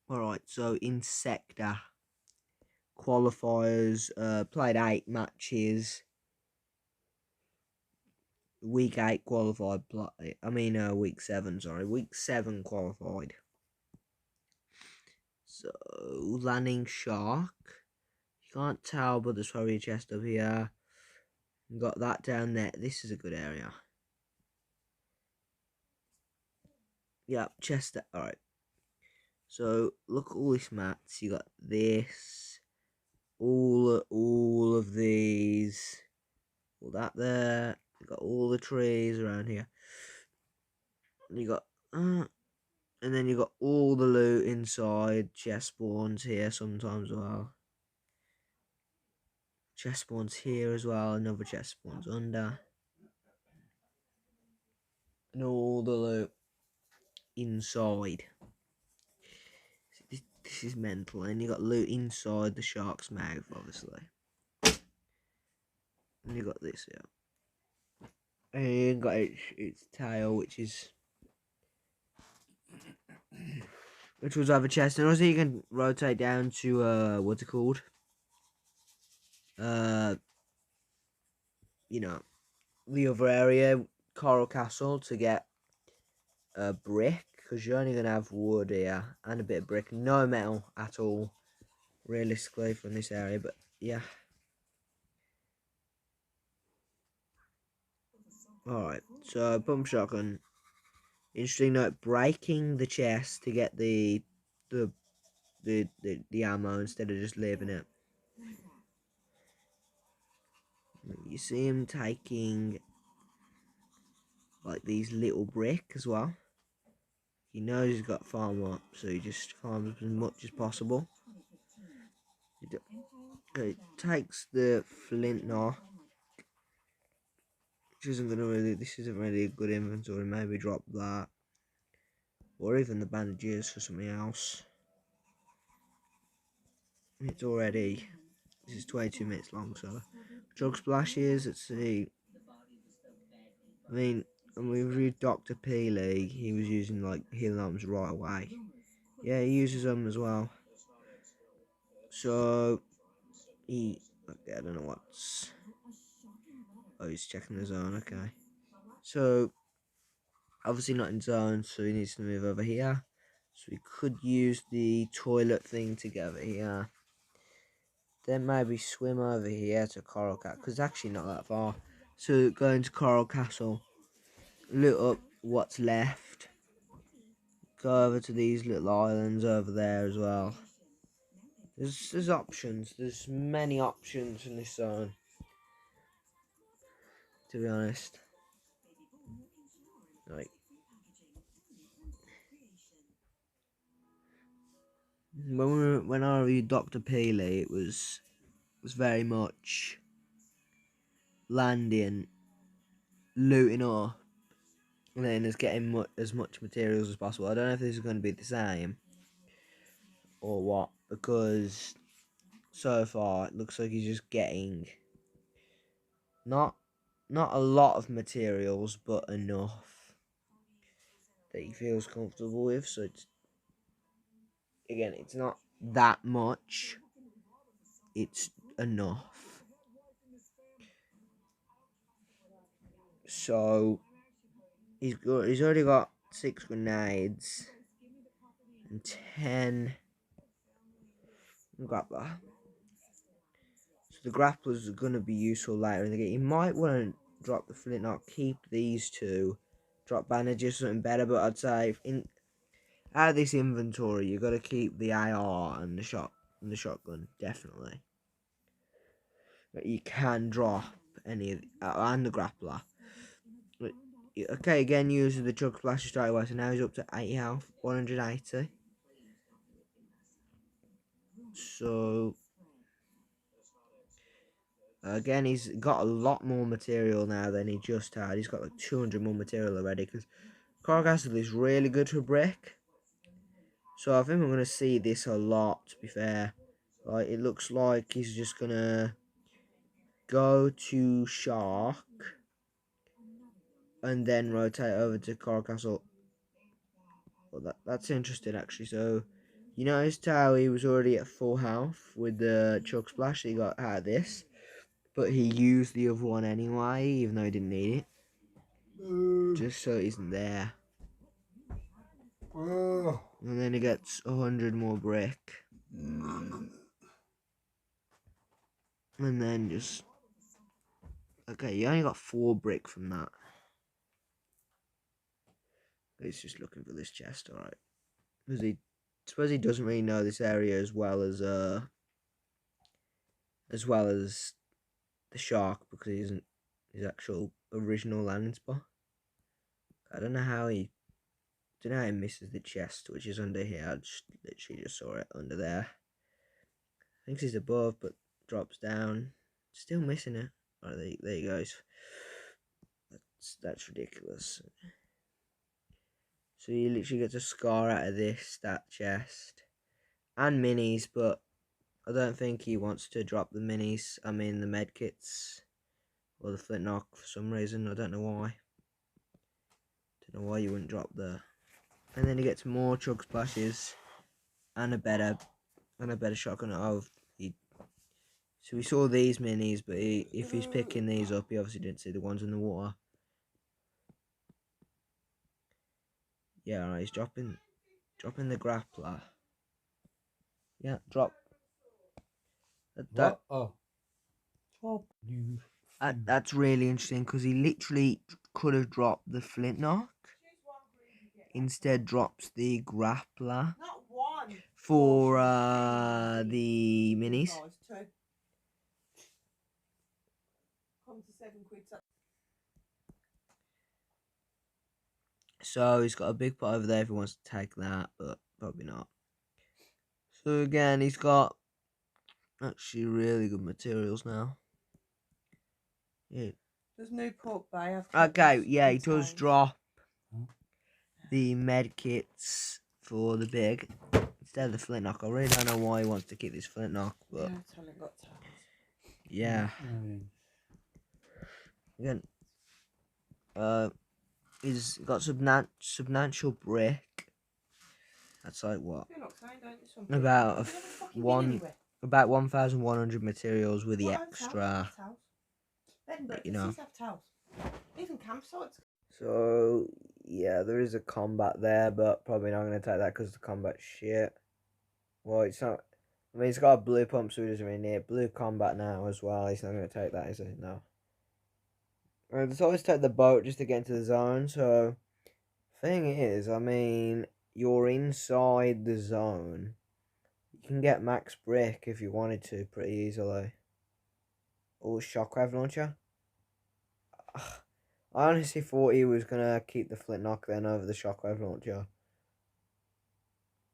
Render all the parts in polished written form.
Alright, so Insector qualifiers, played 8 matches. Week 8 qualified play. Week 7, sorry. Week 7 qualified. So, landing shark. You can't tell, but there's probably a chest up here. Got that down there. This is a good area. Yep, chest. Alright. So, look at all these mats. You got this. All of these. All that there. You got all the trees around here. You got and then you got all the loot inside. Chest spawns here sometimes as well. Chest spawns here as well. Another chest spawns under. And all the loot inside. This is mental. And you got loot inside the shark's mouth, obviously. And you got this here. And you got its tail, which was over chest. And also you can rotate down to what's it called? You know, the other area, Coral Castle, to get a brick, because you're only gonna have wood here and a bit of brick, no metal at all, realistically, from this area. But yeah. Alright, so pump shotgun. Interesting note: breaking the chest to get the ammo instead of just leaving it. You see him taking like these little brick as well. He knows he's got farm up, so he just farms as much as possible. It takes the flint knock, which isn't gonna really. This isn't really a good inventory. Maybe drop that, or even the bandages for something else. It's already. This is 22 minutes long, so drug splashes. Let's see. I mean, when we reviewed Dr. Peely, he was using like healing items right away. Yeah, he uses them as well. So okay, I don't know what's. Oh, he's checking the zone. Okay, so obviously not in zone, so he needs to move over here. So we could use the toilet thing to get over here. Then maybe swim over here to Coral Castle, because it's actually not that far. So go into Coral Castle, loot up what's left. Go over to these little islands over there as well. There's options. There's many options in this zone, to be honest. Like, when I reviewed Dr. Peely, it was very much landing, looting up, and then just getting as much materials as possible. I don't know if this is going to be the same or what, because so far it looks like he's just getting not a lot of materials, but enough that he feels comfortable with. So it's not that much, it's enough. So he's already got 6 grenades and 10 grappler. So the grapplers are gonna be useful later in the game. You might want to drop the flint knock, keep these two, drop bandages, something better. But I'd say out of this inventory, you got to keep the AR and the shotgun definitely. But you can drop any of and the grappler. But, okay, again, using the chug splasher straight away. So now he's up to 80 health, 180. So again, he's got a lot more material now than he just had. He's got like 200 more material already, because Coral Castle is really good for brick. So I think we're going to see this a lot, to be fair. Like, it looks like he's just going to go to Shark and then rotate over to Coral Castle. Well, that's interesting, actually. So You noticed how he was already at full health with the chug splash he got out of this, but he used the other one anyway, even though he didn't need it, just so it isn't there. And then he gets 100 more brick, and then just okay. You only got 4 brick from that. He's just looking for this chest, alright. Because I suppose he doesn't really know this area as well as the shark, because he isn't his actual original landing spot. I don't know how he misses the chest, which is under here. I just literally just saw it under there. Thinks he's above, but drops down. Still missing it. Oh, there he goes. That's ridiculous. So he literally gets a scar out of this, that chest, and minis, but I don't think he wants to drop the minis. I mean the medkits or the flintlock for some reason. I don't know why. Don't know why you wouldn't drop the. And then he gets more chug splashes and a better shotgun. So we saw these minis, but if he's picking these up, he obviously didn't see the ones in the water. Yeah, alright, he's dropping the grappler. Yeah, drop. That's really interesting, because he literally could have dropped the flintlock. Instead drops the grappler for the minis. So he's got a big pot over there if he wants to take that, but probably not. So again, he's got actually really good materials now. Yeah. There's Newport Bay. Okay, yeah, he does drop the med kits for the big instead of the flintlock. I really don't know why he wants to keep this flintlock, but yeah. Again, he's got substantial brick. That's like what? About 1,100 materials with the extra. You know. Even campsites. So yeah, there is a combat there, but probably not going to take that because the combat's shit. Well, it's not. I mean, he's got a blue pump, so he doesn't really need it. Blue combat now as well. He's not going to take that, is he? No. Let's always take the boat just to get into the zone. So, thing is, I mean, you're inside the zone. You can get max brick if you wanted to pretty easily. Or shockwave launcher. I honestly thought he was going to keep the flintlock then over the shockwave launcher.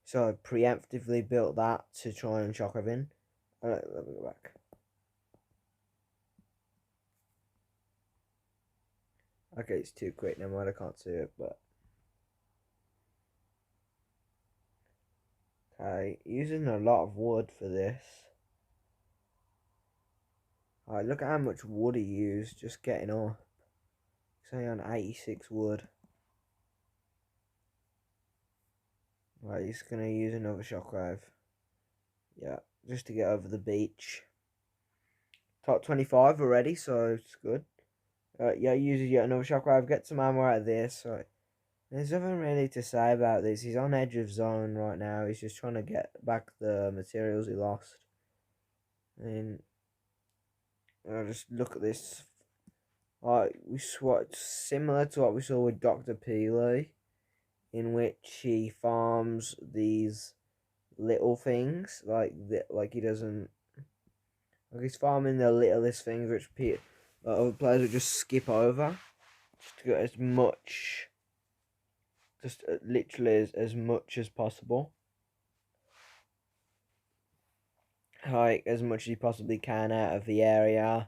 So I preemptively built that to try and shockwave in. Alright, let me go back. Okay, it's too quick. Never mind, I can't see it, but. Okay, using a lot of wood for this. Alright, look at how much wood he used just getting off. He's only on 86 wood. Right, he's gonna use another shockwave. Yeah, just to get over the beach. Top 25 already, so it's good. Yeah, uses yet another shockwave. Get some ammo out of this. So there's nothing really to say about this. He's on edge of zone right now. He's just trying to get back the materials he lost. And just look at this. We swatched similar to what we saw with Dr. Peely, in which he farms these little things like he doesn't. Like he's farming the littlest things which other players would just skip over, just to get as much, just literally as much as possible. Like as much as you possibly can out of the area,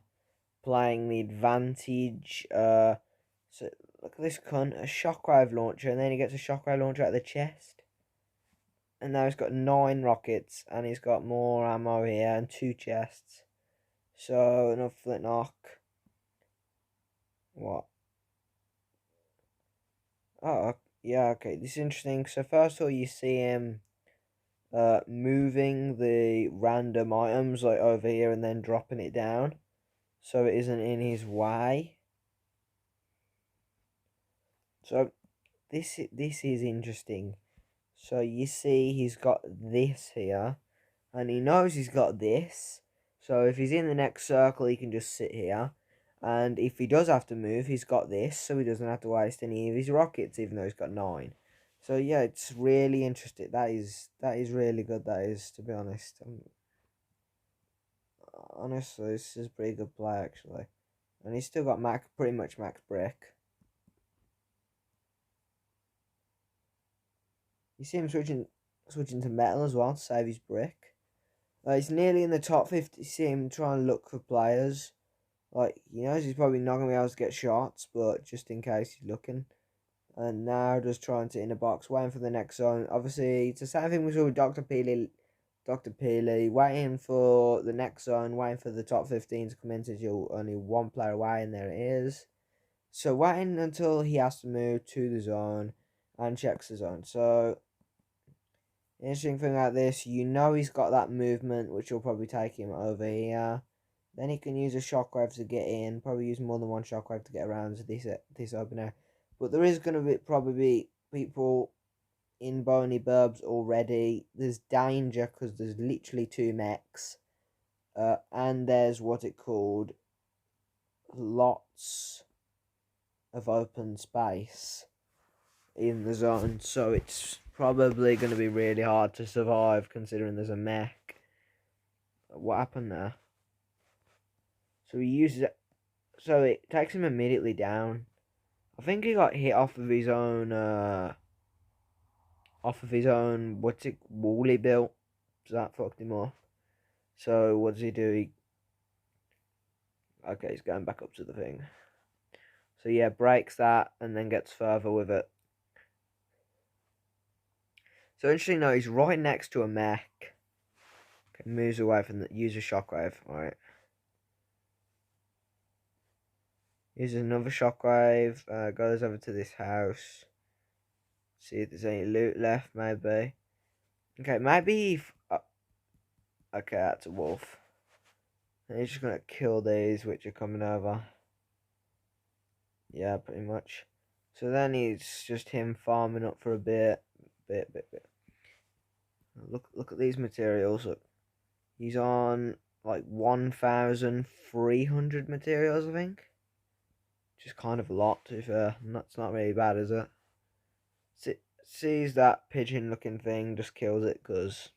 playing the advantage. So look at this cunt, a shockwave launcher, and then he gets a shockwave launcher out of the chest. And now he's got 9 rockets, and he's got more ammo here, and 2 chests. So, enough flintlock. What? Oh, yeah, okay, this is interesting. So, first of all, you see him moving the random items like over here and then dropping it down so it isn't in his way. So this is interesting. So you see he's got this here, and he knows he's got this. So if he's in the next circle, he can just sit here. And if he does have to move, he's got this, so he doesn't have to waste any of his rockets, even though he's got 9. So yeah, it's really interesting. That is really good. That is, to be honest. Honestly, this is a pretty good play actually, and he's still got pretty much max brick. You see him switching to metal as well to save his brick. He's nearly in the top 50. You see him trying to look for players. Like, he knows he's probably not going to be able to get shots, but just in case he's looking. And now just trying to in the box, waiting for the next zone. Obviously, it's the same thing we saw with Dr. Peely, waiting for the next zone, waiting for the top 15 to come in until you're only one player away, and there it is. So waiting until he has to move to the zone and checks the zone. So interesting thing like this, you know he's got that movement, which will probably take him over here. Then he can use a shockwave to get in. Probably use more than one shockwave to get around to this opener. But there is going to probably be people in Boney Burbs already. There's danger because there's literally 2 mechs. And there's what it called lots of open space in the zone. So it's probably going to be really hard to survive considering there's a mech. What happened there? So he uses it. So it takes him immediately down. I think he got hit off of his own what's it, wall he built. So that fucked him off. So what does he do? Okay, he's going back up to the thing. So yeah, breaks that and then gets further with it. So interesting though, he's right next to a mech. Okay, moves away from the user shockwave. Alright. Uses another shockwave, goes over to this house. See if there's any loot left, maybe. Okay, maybe okay, that's a wolf. And he's just gonna kill these which are coming over. Yeah, pretty much. So then it's just him farming up for a bit. Look at these materials. Look. He's on like 1,300 materials, I think. Which is kind of a lot, to be fair. That's not really bad, is it? Sees that pigeon looking thing, just kills it because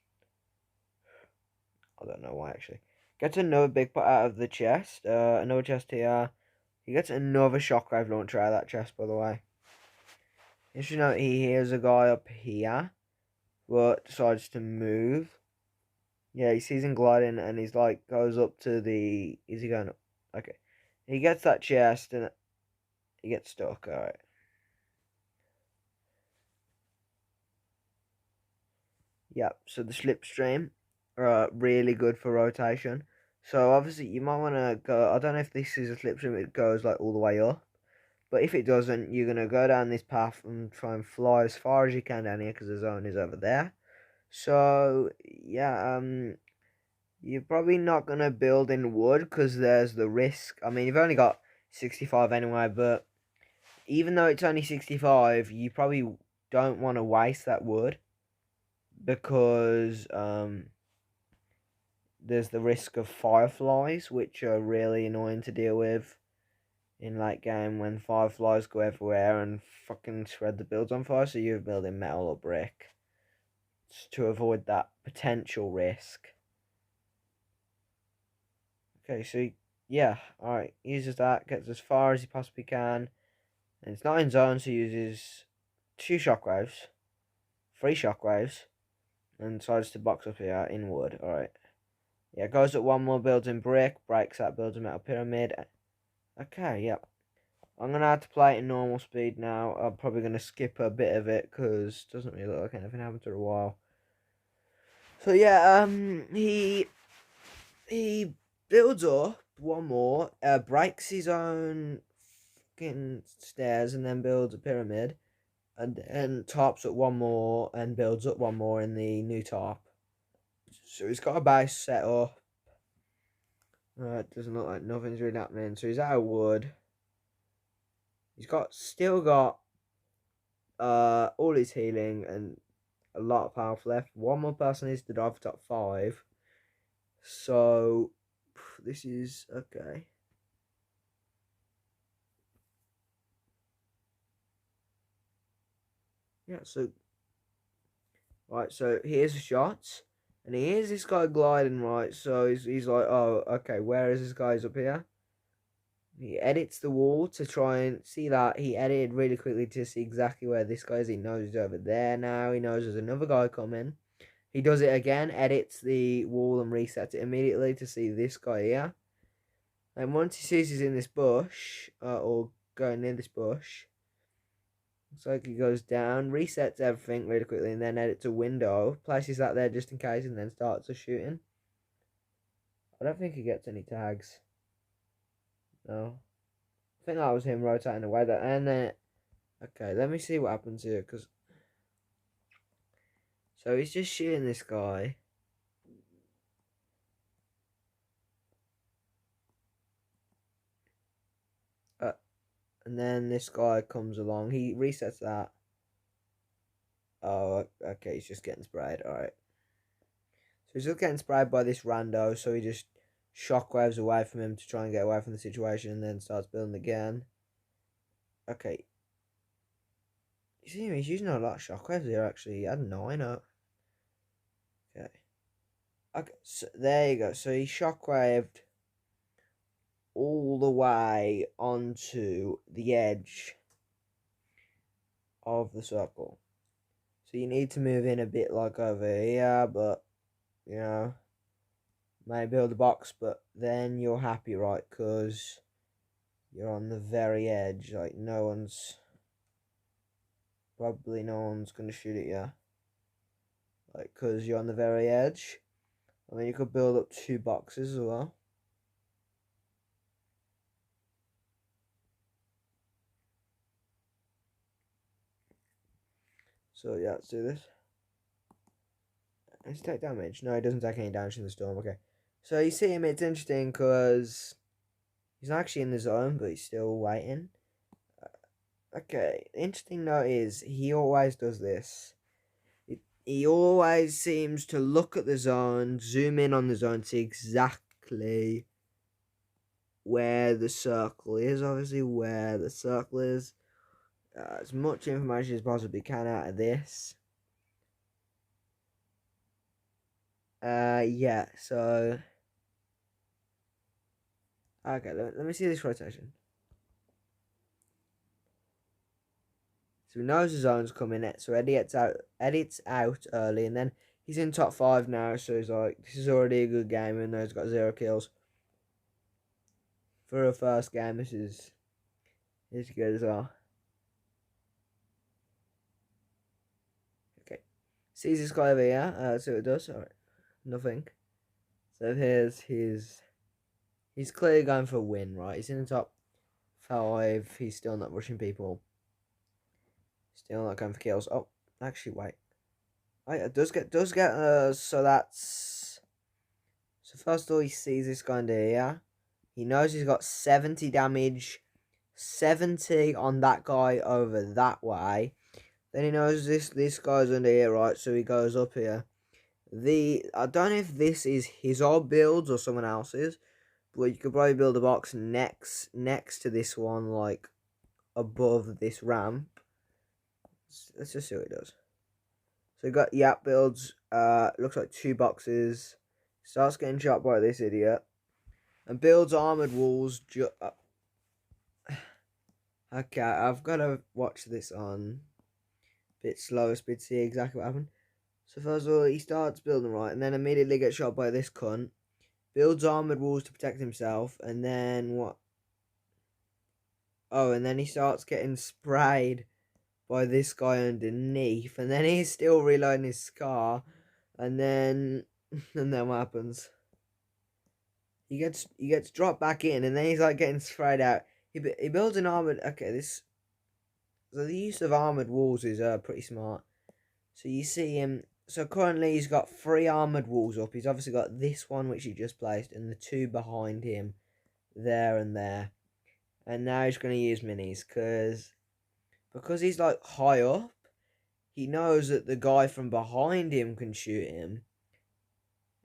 I don't know why actually. Gets another big pot out of the chest. Another chest here. He gets another shockwave launcher out of that chest, by the way. You should know he hears a guy up here, but decides to move. Yeah, he sees him gliding and he's like, goes up to the. Is he going up? Okay. He gets that chest and he gets stuck. Alright. Yep, so the slipstream are really good for rotation. So obviously you might want to go, I don't know if this is a slipstream, it goes like all the way up. But if it doesn't, you're going to go down this path and try and fly as far as you can down here because the zone is over there. So, yeah, you're probably not going to build in wood because there's the risk. I mean, you've only got 65 anyway, but even though it's only 65, you probably don't want to waste that wood because there's the risk of fireflies, which are really annoying to deal with in late game when fireflies go everywhere and fucking spread the builds on fire. So you're building metal or brick to avoid that potential risk. Okay, so yeah, alright, uses that, gets as far as he possibly can. And it's not in zone, so he uses 2 shockwaves, 3 shockwaves, and decides to box up here in wood. Alright. Yeah, goes up one more, builds in brick, breaks that, builds a metal pyramid. Okay, yep. I'm going to have to play it in normal speed now. I'm probably going to skip a bit of it because it doesn't really look like anything happened for a while. So yeah, he builds up one more, breaks his own fucking stairs and then builds a pyramid. And then tops up one more and builds up one more in the new top. So he's got a base set up. It doesn't look like nothing's really happening. So he's out of wood. He's still got all his healing and a lot of health left. One more person needs to die for top 5. So this is okay. Yeah, so right, so here's a shot. And here's this guy gliding, right? So he's like, oh, okay, where is this guy? He's up here. He edits the wall to try and see that. He edited really quickly to see exactly where this guy is. He knows he's over there now. He knows there's another guy coming. He does it again, edits the wall and resets it immediately to see this guy here. And once he sees he's in this bush, or going near this bush, looks like he goes down, resets everything really quickly, and then edits a window, places that there just in case, and then starts a shooting. I don't think he gets any tags. No. I think that was him rotating away. And then, okay, let me see what happens here, because... So he's just shooting this guy. And then this guy comes along. He resets that. Oh, okay, he's just getting sprayed. Alright. So he's just getting sprayed by this rando, so he just shockwaves away from him to try and get away from the situation, and then starts building again. Okay. You see him, he's using a lot of shockwaves here, actually. He had 9 up. Okay. Okay, so there you go. So he shockwaved all the way onto the edge of the circle. So you need to move in a bit like over here, but, you know, maybe build a box, but then you're happy, right? Because you're on the very edge. Like, probably no one's going to shoot at you. Like, because you're on the very edge. I mean, you could build up 2 boxes as well. So, yeah, let's do this. Does he take damage? No, he doesn't take any damage in the storm. Okay. So, you see him, it's interesting because he's not actually in the zone, but he's still waiting. Okay, the interesting note is he always does this. He always seems to look at the zone, zoom in on the zone, see exactly where the circle is. Obviously, where the circle is. As much information as possibly can out of this. Yeah, so... Okay, let me see this rotation. So he knows the zone's coming, so edits out early, and then he's in top 5 now, so he's like, this is already a good game, even though he's got 0 kills. For a first game, this is good as well. Okay. Sees this guy over here, see what it does. Alright. Nothing. So here's he's clearly going for a win, right? He's in the top 5, he's still not rushing people. Still not going for kills. Oh, actually, wait. Right, it does get, so that's... So first of all, he sees this guy under here. He knows he's got 70 damage. 70 on that guy over that way. Then he knows this guy's under here, right? So he goes up here. I don't know if this is his old builds or someone else's. But you could probably build a box next to this one, like above this ramp. Let's just see what it does. So you got Yap builds, looks like 2 boxes. Starts getting shot by this idiot. And builds armored walls. Okay, I've got to watch this on a bit slower speed to see exactly what happened. So first of all, he starts building right, and then immediately gets shot by this cunt. Builds armored walls to protect himself, and then what? Oh, and then he starts getting sprayed by this guy underneath, and then he's still reloading his scar, and then what happens? He gets dropped back in, and then he's like getting sprayed out. He builds an armored. Okay, so the use of armored walls is pretty smart. So you see him. So currently he's got 3 armoured walls up. He's obviously got this one which he just placed and the 2 behind him there and there. And now he's going to use minis because he's like high up. He knows that the guy from behind him can shoot him.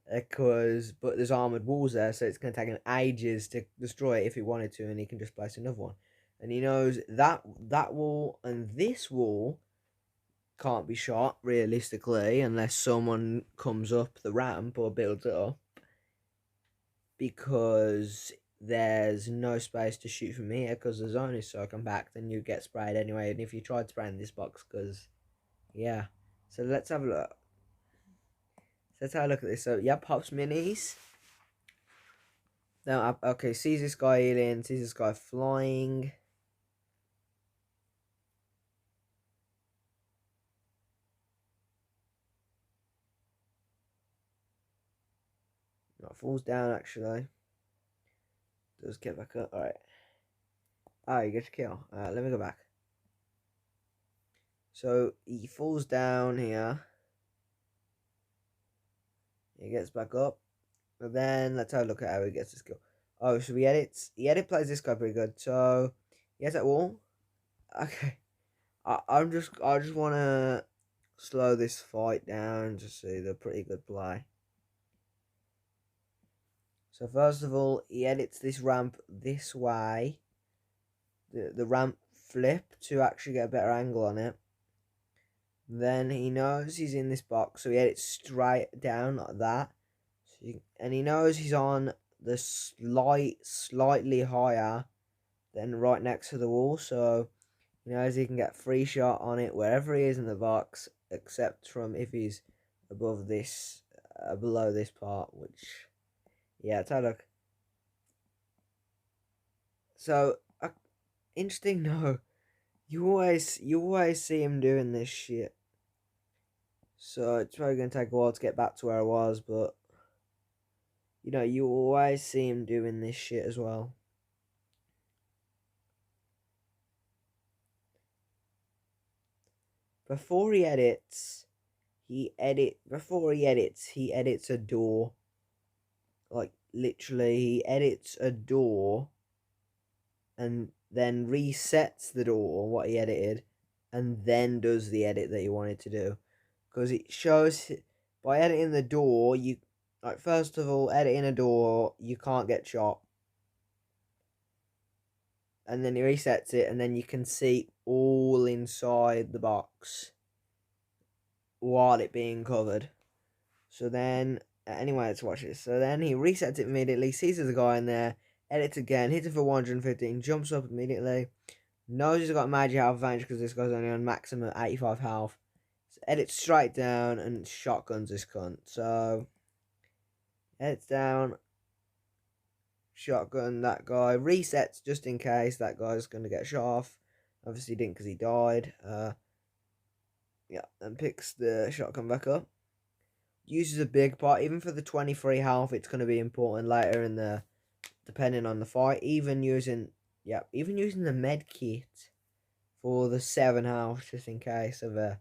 But there's armoured walls there, so it's going to take him ages to destroy it if he wanted to, and he can just place another one. And he knows that wall and this wall can't be shot realistically unless someone comes up the ramp or builds it up, because there's no space to shoot from here because the zone is so compact and you get sprayed anyway. And if you tried spraying this box, because yeah. So let's have a look. Let's have a look at this. So yeah, pops minis. Now okay, sees this guy alien, sees this guy flying. Not falls down actually. Does get back up. Alright. Oh, you get your kill. Let me go back. So he falls down here. He gets back up. But then let's have a look at how he gets his kill. Oh, so he edits plays this guy pretty good. So he has that wall. Okay. I just wanna slow this fight down to see the pretty good play. So first of all, he edits this ramp this way. The ramp flip to actually get a better angle on it. Then he knows he's in this box, so he edits straight down like that. And he knows he's on the slightly higher than right next to the wall, so he knows he can get free shot on it wherever he is in the box, except from if he's above this, below this part, which, yeah, let's have a look. So, interesting, no, you always see him doing this shit. So it's probably going to take a while to get back to where I was, but you know, you always see him doing this shit as well. Before he edits, he edits a door. Like literally, he edits a door and then resets the door, what he edited, and then does the edit that he wanted to do. Because it shows by editing the door, you like first of all, editing a door, you can't get shot. And then he resets it, and then you can see all inside the box while it being covered. So then, anyway, let's watch this. So then he resets it immediately, sees there's a guy in there, edits again, hits it for 115, jumps up immediately, knows he's got a major health advantage because this guy's only on maximum 85 health. So edits straight down and shotguns this cunt. So, edits down, shotgun that guy, resets just in case that guy's going to get shot off. Obviously, he didn't because he died. Yeah, and picks the shotgun back up. Uses a big part, even for the 23 health, it's going to be important later in the, depending on the fight. Even using the med kit for the 7 health, just in case of a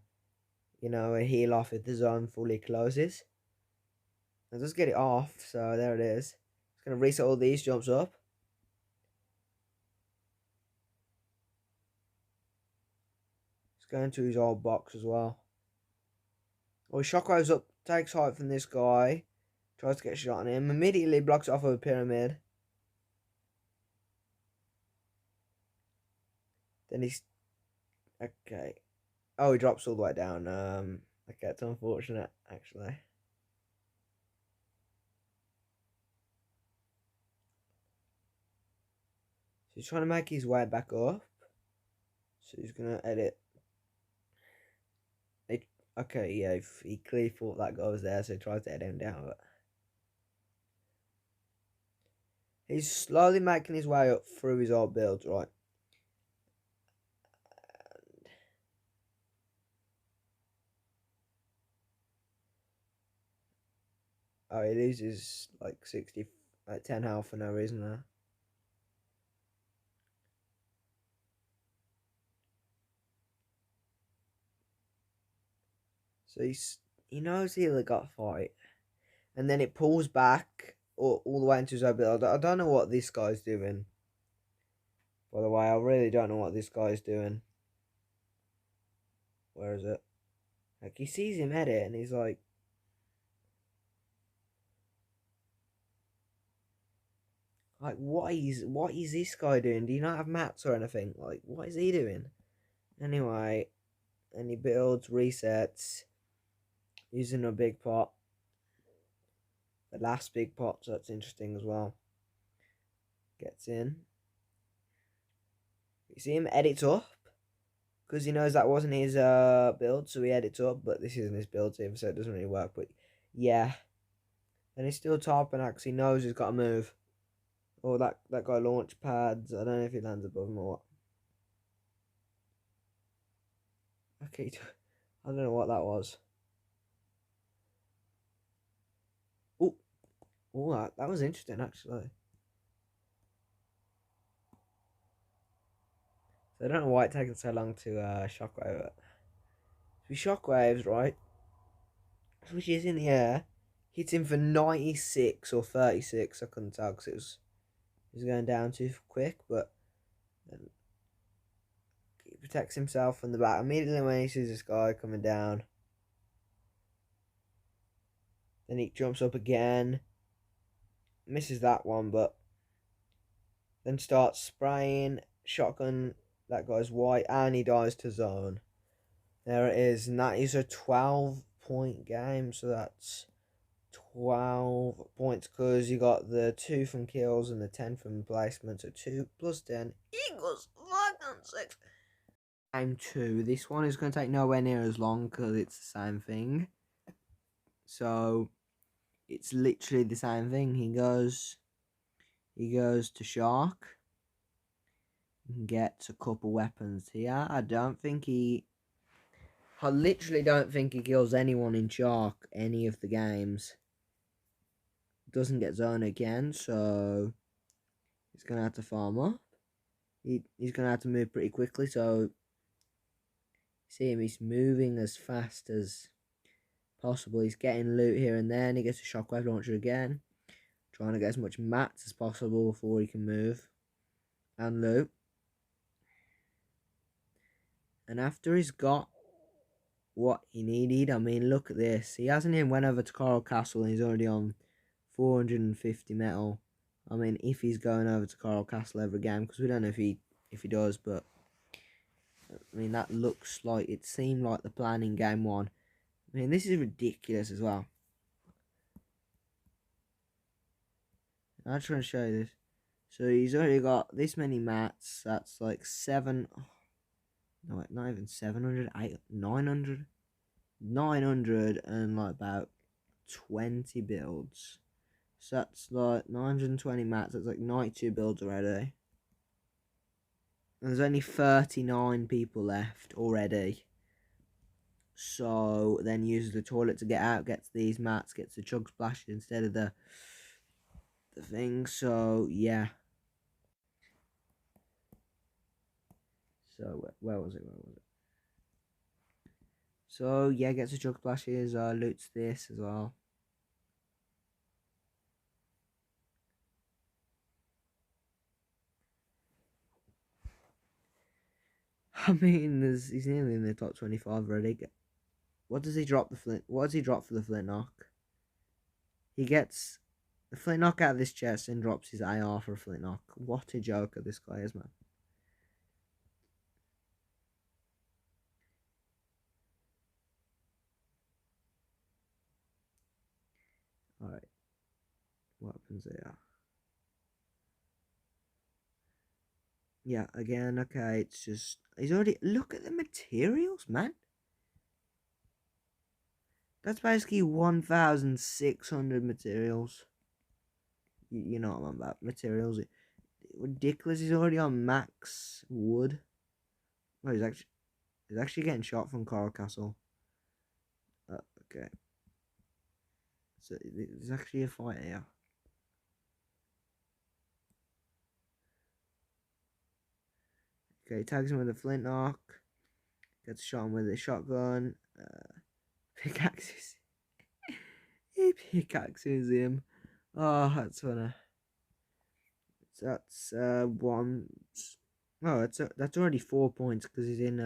heal off if the zone fully closes. I'll just get it off, so there it is. It's going to reset all these, jumps up. It's going to his old box as well. Oh, he shockwaves up, takes height from this guy, tries to get a shot on him, immediately blocks it off of a pyramid. Then he's okay. Oh, he drops all the way down. Okay, it's unfortunate actually. So he's trying to make his way back up. So he's gonna edit. Okay, yeah, he clearly thought that guy was there, so he tries to edit him down, but he's slowly making his way up through his old builds, right? Oh, he loses like 10 health for no reason there. So he knows he'll got a fight, and then it pulls back all the way into his own build. I don't know what this guy's doing. By the way, I really don't know what this guy's doing. Where is it? Like, he sees him edit, and he's like, what is this guy doing? Do you not have mats or anything? Like, what is he doing? Anyway, and he builds, resets, using a big pot. The last big pot, so that's interesting as well. Gets in. You see him edits up, because he knows that wasn't his build, so he edits up, but this isn't his build team, so it doesn't really work, but yeah. And he's still top and actually knows he's got to move. Oh, that guy launch pads. I don't know if he lands above him or what. Okay, I don't know what that was. Oh, that was interesting, actually. So I don't know why it takes so long to shockwave it. So he shockwaves, right? Which is in the air. Hits him for 96 or 36. I couldn't tell because it was going down too quick, but he protects himself from the back. Immediately when he sees this guy coming down, then he jumps up again. Misses that one, but then starts spraying shotgun. That guy's white, and he dies to zone. There it is, and that is a 12-point game. So that's 12 points because you got the 2 from kills and the 10 from placement. So 2 plus 10 equals fucking 6. Game 2. This one is going to take nowhere near as long because it's the same thing. So it's literally the same thing. He goes to Shark. Gets a couple weapons here. I literally don't think he kills anyone in Shark any of the games. Doesn't get zone again, so he's gonna have to farm up. He's gonna have to move pretty quickly, so see him, he's moving as fast as possible. He's getting loot here and there, and he gets a shockwave launcher again. Trying to get as much mats as possible before he can move and loot. And after he's got what he needed, I mean, look at this. He hasn't even went over to Coral Castle and he's already on 450 metal. I mean, if he's going over to Coral Castle every game, because we don't know if he does, but I mean, that looks like it seemed like the plan in game 1. I mean, this is ridiculous as well. I'm trying to show you this. So he's already got this many mats. That's like 7. No, not even 700. 900. 900 and like about 20 builds. So that's like 920 mats. That's like 92 builds already. And there's only 39 people left already. So then uses the toilet to get out, gets these mats, gets the chug splashes instead of the thing. So yeah. So where was it? So yeah, gets the chug splashes, loots this as well. I mean, he's nearly in the top 25 already. What does he drop the flint? What does he drop for the flint knock? He gets the flint knock out of this chest and drops his AR for a flint knock. What a joker this guy is, man. Alright. What happens here? Yeah, again, okay, it's just... He's already... Look at the materials, man. That's basically 1,600 materials. You know what I'm about. Materials. Ridiculous. He's already on max wood. Oh, he's actually getting shot from Coral Castle. Okay. So there's actually a fight here. Okay, tags him with a flint knock. Gets shot with a shotgun. Pickaxes. he pickaxes him. Oh, that's funny. So that's one. Oh, that's already 4 points because he's in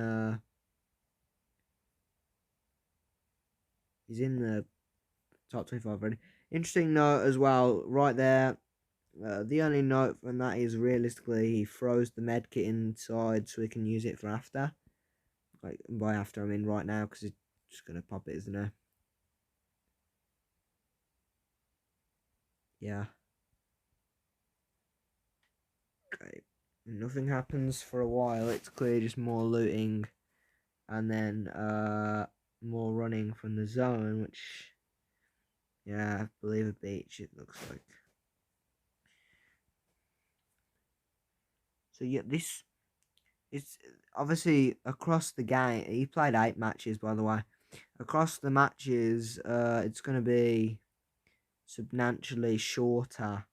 the top 25 already. Interesting note as well, right there. The only note from that is realistically he throws the medkit inside so he can use it for after. Like by after I mean right now because he's just gonna pop it, isn't he? Yeah. Okay. Nothing happens for a while. It's clearly just more looting, and then more running from the zone, which yeah, I believe a beach. It looks like. So yeah, this is obviously across the game. He played 8 matches, by the way. Across the matches, it's going to be substantially shorter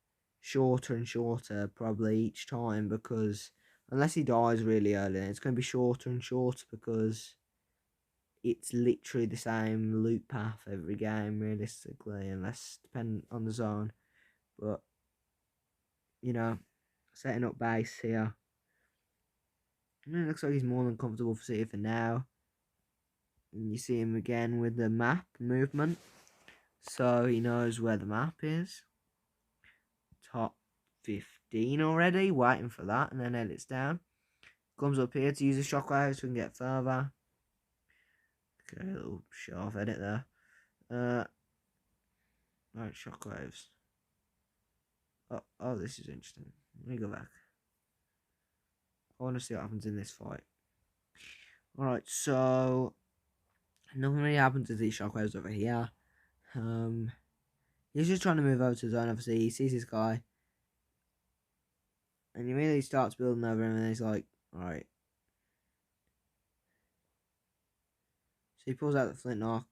and shorter probably each time because unless he dies really early, it's going to be shorter and shorter because it's literally the same loop path every game realistically, unless depending on the zone. But you know, setting up base here. I mean, it looks like he's more than comfortable for City for now. And you see him again with the map movement. So he knows where the map is. Top 15 already, waiting for that, and then edits down. Comes up here to use the shockwaves so we can get further. Okay, a little sharp edit there. Right, shockwaves. Oh, this is interesting. Let me go back. I want to see what happens in this fight. Alright, so nothing really happens to these shockwaves over here. He's just trying to move over to the zone, obviously. He sees this guy. And he immediately starts building over him, and he's like, alright. So he pulls out the flint knock.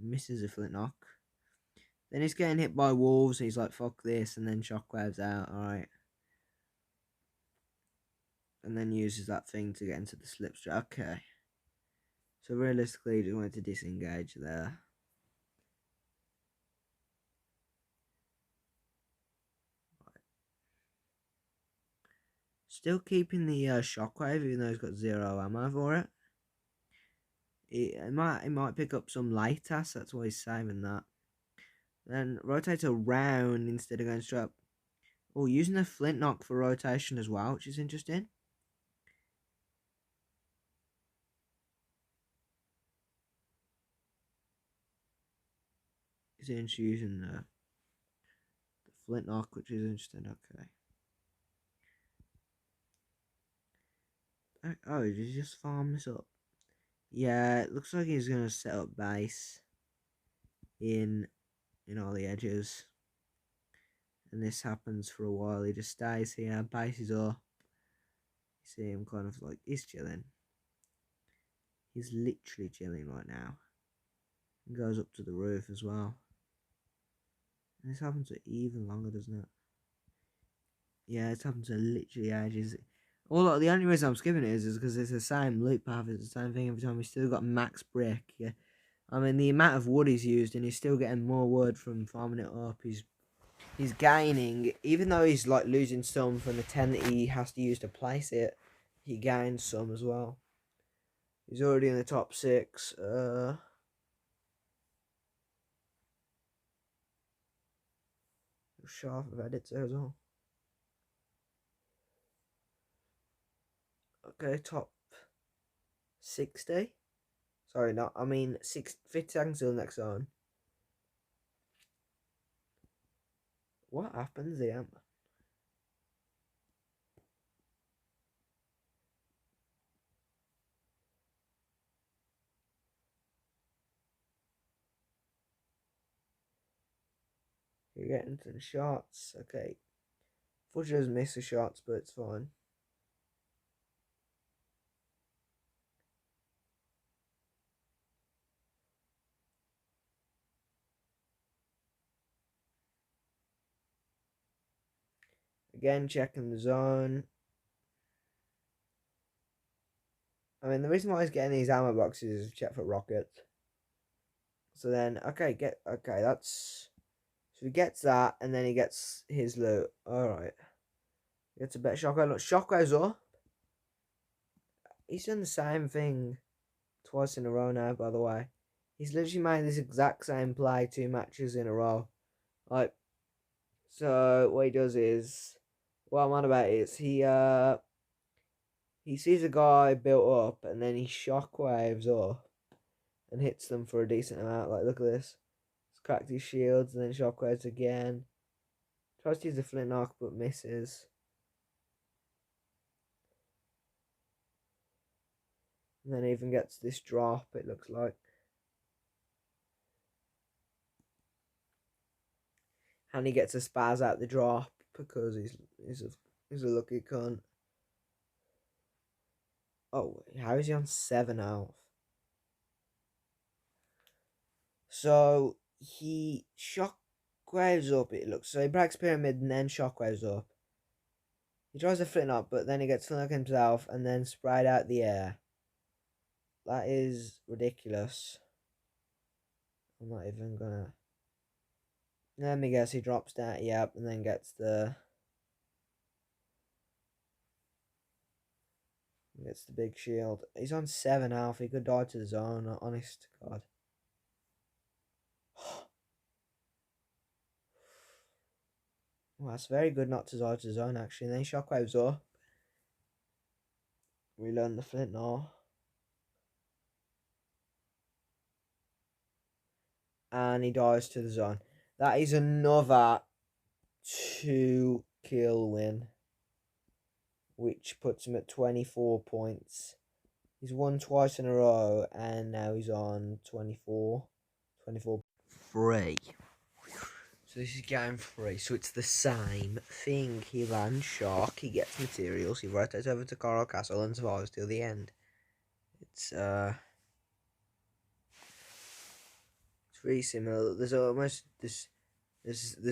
Misses a flint knock. Then he's getting hit by wolves, so he's like, fuck this, and then shockwaves out, alright. And then uses that thing to get into the slipstream. Okay. So realistically, he just wanted to disengage there. Still keeping the shockwave, even though he's got 0 ammo for it. It might pick up some later, so that's why he's saving that. Then rotates around instead of going straight up. Oh, using the flint knock for rotation as well, which is interesting. He's using the flint knock, which is interesting. Okay. Oh, did he just farm this up? Yeah, it looks like he's gonna set up base in all the edges. And this happens for a while. He just stays here, bases up. You see him kind of like he's chilling. He's literally chilling right now. He goes up to the roof as well. And this happens for even longer, doesn't it? Yeah, it's happened to literally ages. Well, the only reason I'm skipping it is because it's the same loop path. It's the same thing every time. He's still got max brick. Yeah, I mean the amount of wood he's used, and he's still getting more wood from farming it up. He's gaining, even though he's like losing some from the 10 that he has to use to place it. He gains some as well. He's already in the top 6. Sharp of edits there as well. Okay, top 60. Sorry, not. I mean, 50 seconds to the next zone. What happens here? You're getting some shots. Okay. Fudge does miss the shots, but it's fine. Again, checking the zone. I mean, the reason why he's getting these ammo boxes is check for rockets. So then, that's so he gets that, and then he gets his loot. All right, he gets a better shotgun. Look, Shockwave's up. He's done the same thing twice in a row now. By the way, he's literally made this exact same play 2 matches in a row. Like, so what he does is, what I'm on about is he sees a guy built up, and then he shockwaves up and hits them for a decent amount. Like, look at this. He's cracked his shields and then shockwaves again. Tries to use a flintlock but misses. And then even gets this drop, it looks like. And he gets a spaz out the drop because he's a lucky cunt. Oh, how is he on 7 health? So he shockwaves up, it looks. So he breaks pyramid and then shockwaves up. He tries to flintlock, but then he gets flintlock himself and then sprayed out the air. That is ridiculous. I'm not even gonna. Let me guess, he drops down, yep, and then gets the big shield. He's on 7 health. He could die to the zone, honest to God. Well, that's very good not to die to the zone, actually. And then he shockwaves up. We learn the flint now. And he dies to the zone. That is another 2-kill win, which puts him at 24 points. He's won twice in a row, and now he's on 24. 3. So this is game 3. So it's the same thing. He lands shark, he gets materials, he rotates over to Coral Castle and survives till the end. It's really similar. There's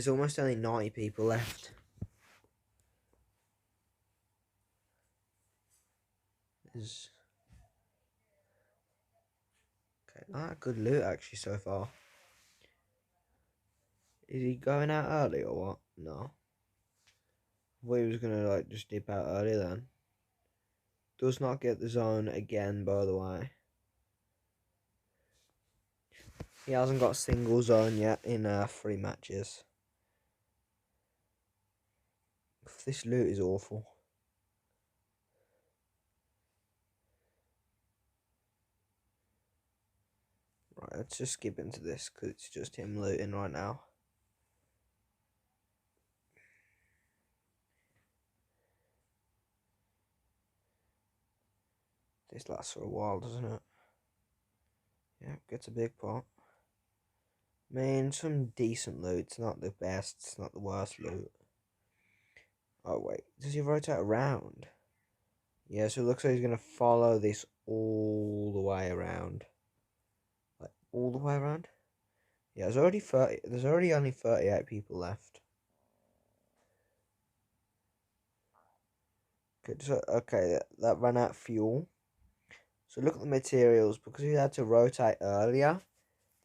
almost only 90 people left. Okay, good loot actually so far. Is he going out early or what? No. I thought he was gonna like just dip out early then. Does not get the zone again, by the way. He hasn't got single zone yet in 3 matches. This loot is awful. Right, let's just skip into this because it's just him looting right now. This lasts for a while, doesn't it? Yeah, gets a big pot. I mean, some decent loot. It's not the best, it's not the worst loot. Oh, wait. Does he rotate around? Yeah, so it looks like he's going to follow this all the way around. Like, all the way around? Yeah, there's already only 38 people left. Okay, so, okay, that ran out of fuel. So look at the materials. Because he had to rotate earlier,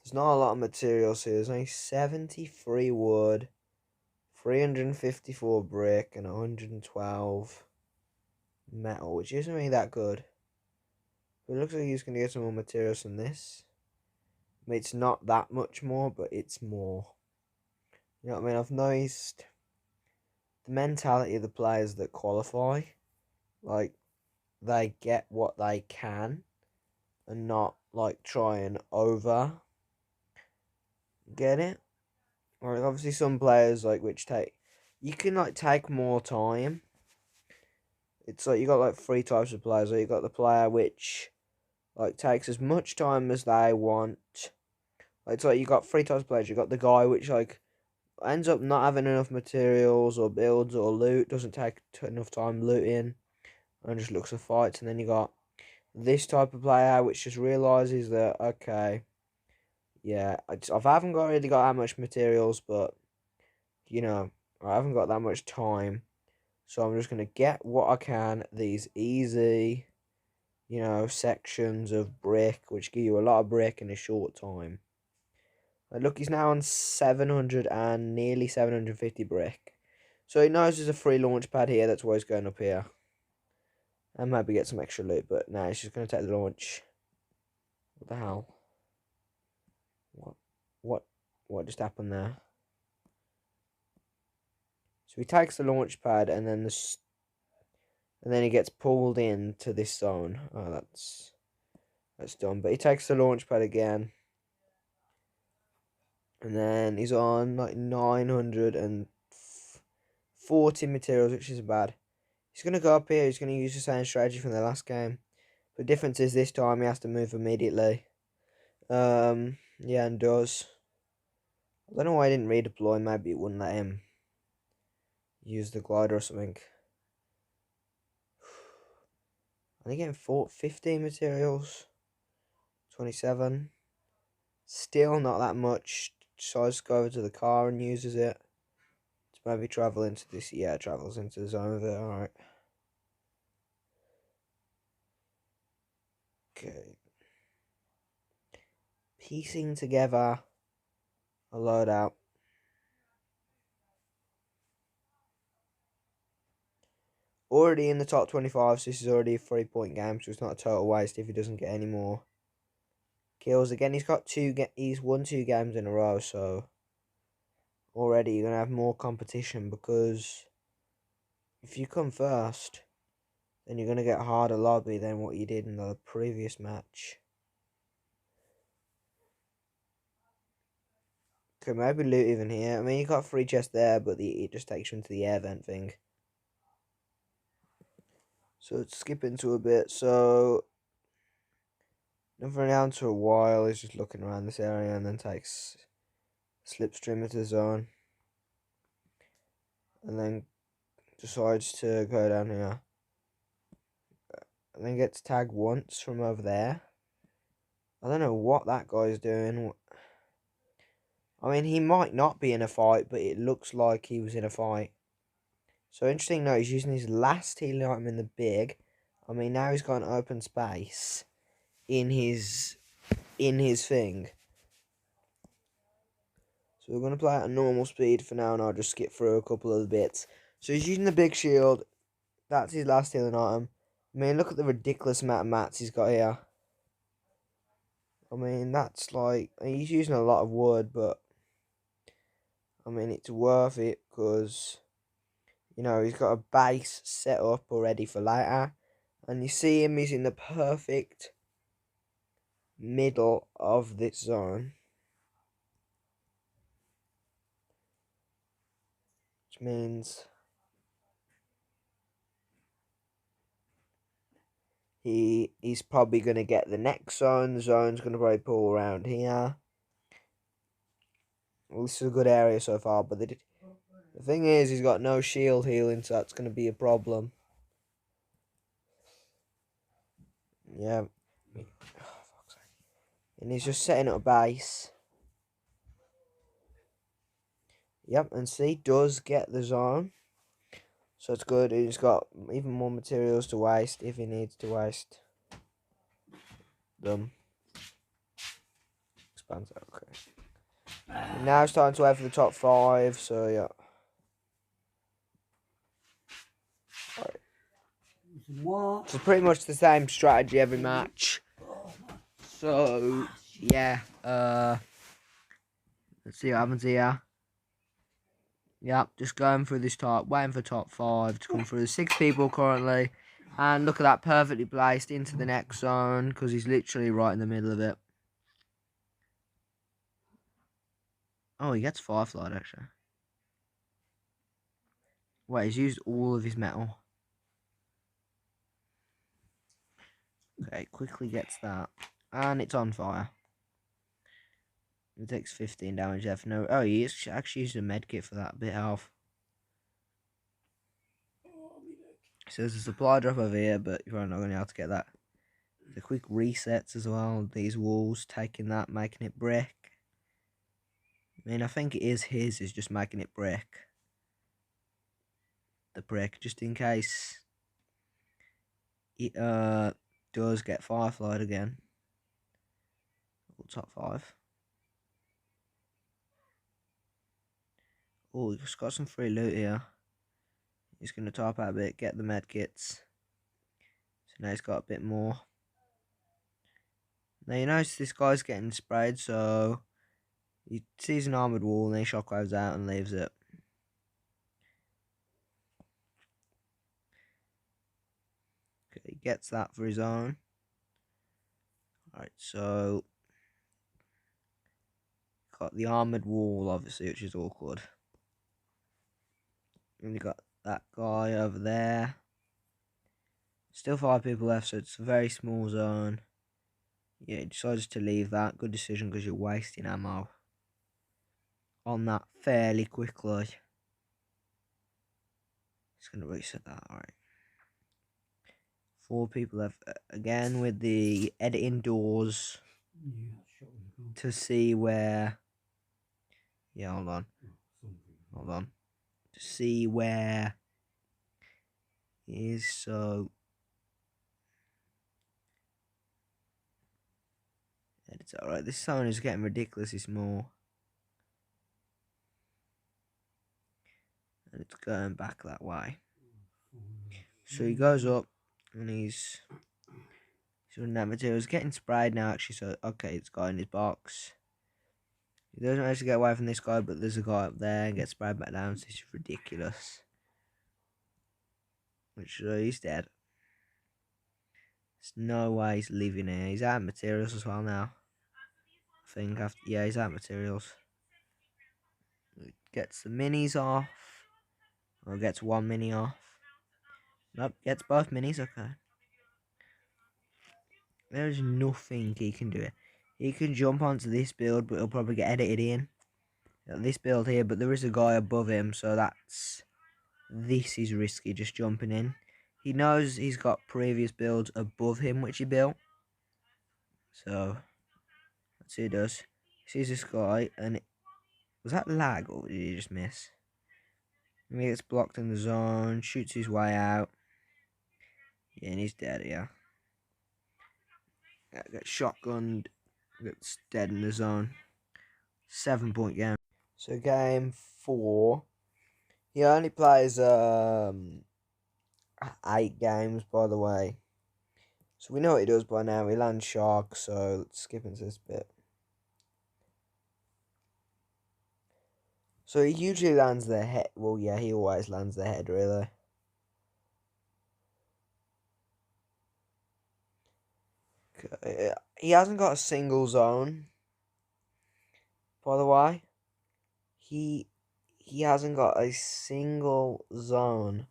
there's not a lot of materials here. There's only 73 wood, 354 brick, and 112 metal, which isn't really that good. But it looks like he's going to get some more materials from this. I mean, it's not that much more, but it's more. You know what I mean? I've noticed the mentality of the players that qualify. Like, they get what they can and not, like, try and over get it. Like, obviously some players, like, which you can, like, take more time. It's like, you got, like, 3 types of players. Like, you got the player which, like, takes as much time as they want. Like, it's like, you got 3 types of players. You got the guy which, like, ends up not having enough materials or builds or loot, doesn't take enough time looting, and just looks for fights. And then you got this type of player which just realises that, okay, yeah, I haven't really got that much materials, but, you know, I haven't got that much time, so I'm just going to get what I can, these easy, you know, sections of brick, which give you a lot of brick in a short time. And look, he's now on 700 and nearly 750 brick. So he knows there's a free launch pad here, that's why he's going up here. And maybe get some extra loot, but no, he's just going to take the launch. What the hell? What just happened there? So he takes the launch pad and then he gets pulled into this zone. Oh, that's done. But he takes the launch pad again. And then he's on like 940 materials, which is bad. He's going to go up here. He's going to use the same strategy from the last game. The difference is this time he has to move immediately. Yeah, and does. I don't know why I didn't redeploy. Maybe it wouldn't let him use the glider or something. I think getting 15 materials. 27. Still not that much. So I just go over to the car and uses it. To maybe travel into this. Yeah, travels into the zone with it. Alright. Okay. Piecing together a loadout. Already in the top 25, so this is already a 3-point game, so it's not a total waste if he doesn't get any more kills. Again, he's won 2 games in a row, so already you're gonna have more competition, because if you come first, then you're gonna get a harder lobby than what you did in the previous match. Okay, maybe loot even here. I mean, you got 3 chests there, but it just takes you into the air vent thing. So let's skip into a bit. So nothing around for a while. He's just looking around this area and then takes slipstream into the zone. And then decides to go down here. And then gets tagged once from over there. I don't know what that guy's doing. I mean, he might not be in a fight, but it looks like he was in a fight. So interesting note, he's using his last healing item in the big. I mean, now he's got an open space in his thing. So we're going to play at a normal speed for now, and I'll just skip through a couple of the bits. So he's using the big shield. That's his last healing item. I mean, look at the ridiculous amount of mats he's got here. I mean, that's like, he's using a lot of wood, but I mean, it's worth it because, you know, he's got a base set up already for later. And you see him, he's in the perfect middle of this zone. Which means he's probably going to get the next zone. The zone's going to probably pull around here. Well, this is a good area so far, but the thing is, he's got no shield healing, so that's going to be a problem. Yeah. And he's just setting up a base. Yep, and see, does get the zone. So it's good. He's got even more materials to waste if he needs to waste them. Expands out, okay. And now it's time to wait for the top 5, so yeah. Alright. So pretty much the same strategy every match. So yeah, let's see what happens here. Yep, just going through this top, waiting for top 5 to come through. There's 6 people currently. And look at that, perfectly placed into the next zone, because he's literally right in the middle of it. Oh, he gets Fireflied, actually. Wait, he's used all of his metal. Okay, quickly gets that. And it's on fire. It takes 15 damage there for no... Oh, he actually used a medkit for that bit health. So there's a supply drop over here, but you're not going to be able to get that. The quick resets as well. These walls, taking that, making it brick. I mean, I think it is his, is just making it brick. The brick, just in case. does get Fireflied again. Or top 5. Oh, he's got some free loot here. He's going to top out a bit, get the medkits. So now he's got a bit more. Now you notice this guy's getting sprayed, so he sees an armoured wall and he shockwaves out and leaves it. Okay, he gets that for his own. Alright, so got the armoured wall, obviously, which is awkward. And you got that guy over there. Still 5 people left, so it's a very small zone. Yeah, he decides to leave that. Good decision, because you're wasting ammo on that fairly quickly. Just going to reset that, alright. 4 people left. Again, with the editing doors to see where... Yeah, hold on. Hold on. To see where he is, so... It's alright, this zone is getting ridiculously small. And it's going back that way. So he goes up and he's running that material. He's getting sprayed now actually, so okay, it's got in his box. He doesn't manage to get away from this guy, but there's a guy up there and gets sprayed back down, so it's ridiculous. Which he's dead. There's no way he's leaving here. He's out of materials as well now. I think after yeah, he's out of materials. Gets the minis off. Or gets 1 mini off. Nope, gets both minis, okay. There's nothing he can do. He can jump onto this build, but he'll probably get edited in. This build here, but there is a guy above him, so that's... This is risky, just jumping in. He knows he's got previous builds above him, which he built. So, let's see what he does. He sees this guy, and... Was that lag, or did he just miss? And he gets blocked in the zone, shoots his way out. Yeah, and he's dead, yeah. Gets shotgunned, gets dead in the zone. 7-point game. So game 4. He only plays 8 games, by the way. So we know what he does by now. He lands shark, so let's skip into this bit. So he usually lands their head. Well, yeah, he always lands their head, really. Okay. He hasn't got a single zone, by the way. He hasn't got a single zone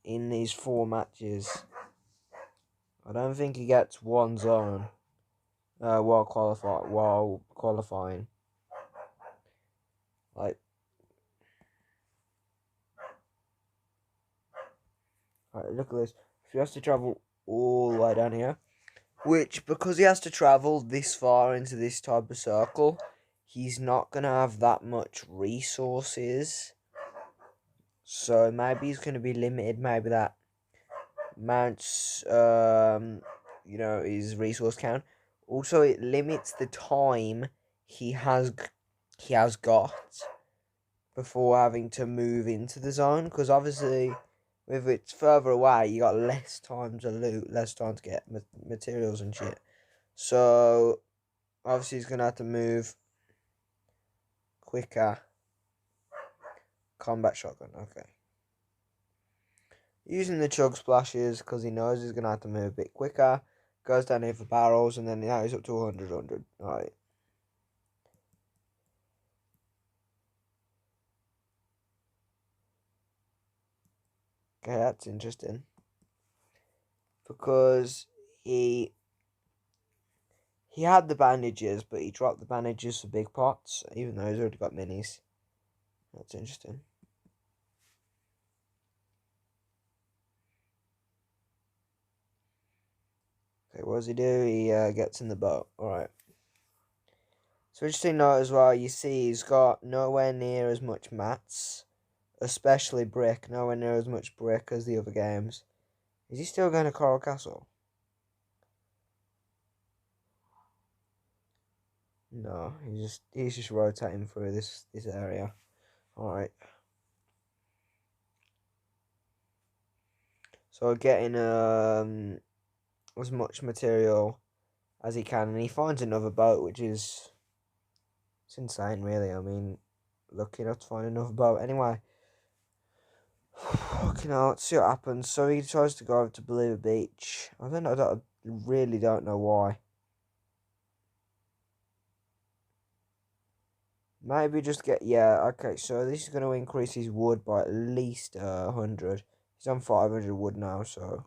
in these 4 matches. I don't think he gets 1 zone while qualifying. Like, alright, look at this. If he has to travel all the way down here, which, because he has to travel this far into this type of circle, he's not going to have that much resources. So maybe he's going to be limited. Maybe that mounts, you know, his resource count. Also, it limits the time he has got before having to move into the zone. Because obviously, if it's further away, you got less time to loot, less time to get materials and shit. So, obviously, he's going to have to move quicker. Combat shotgun, okay. Using the chug splashes because he knows he's going to have to move a bit quicker. Goes down here for barrels, and then now he's up to 100. Alright. Okay, that's interesting. Because he had the bandages, but he dropped the bandages for big pots, even though he's already got minis. That's interesting. Okay, what does he do? He gets in the boat. Alright. So interesting note as well, you see he's got nowhere near as much mats, especially brick, nowhere near as much brick as the other games. Is he still going to Coral Castle? No, he's just rotating through this area. Alright. So getting as much material as he can, and he finds another boat, which is it's insane, really. I mean, lucky enough to find another boat. Anyway, fucking hell, let's see what happens. So he tries to go over to Blue Beach. I really don't know why. Maybe just get, yeah, okay, so this is going to increase his wood by at least 100. He's on 500 wood now, so.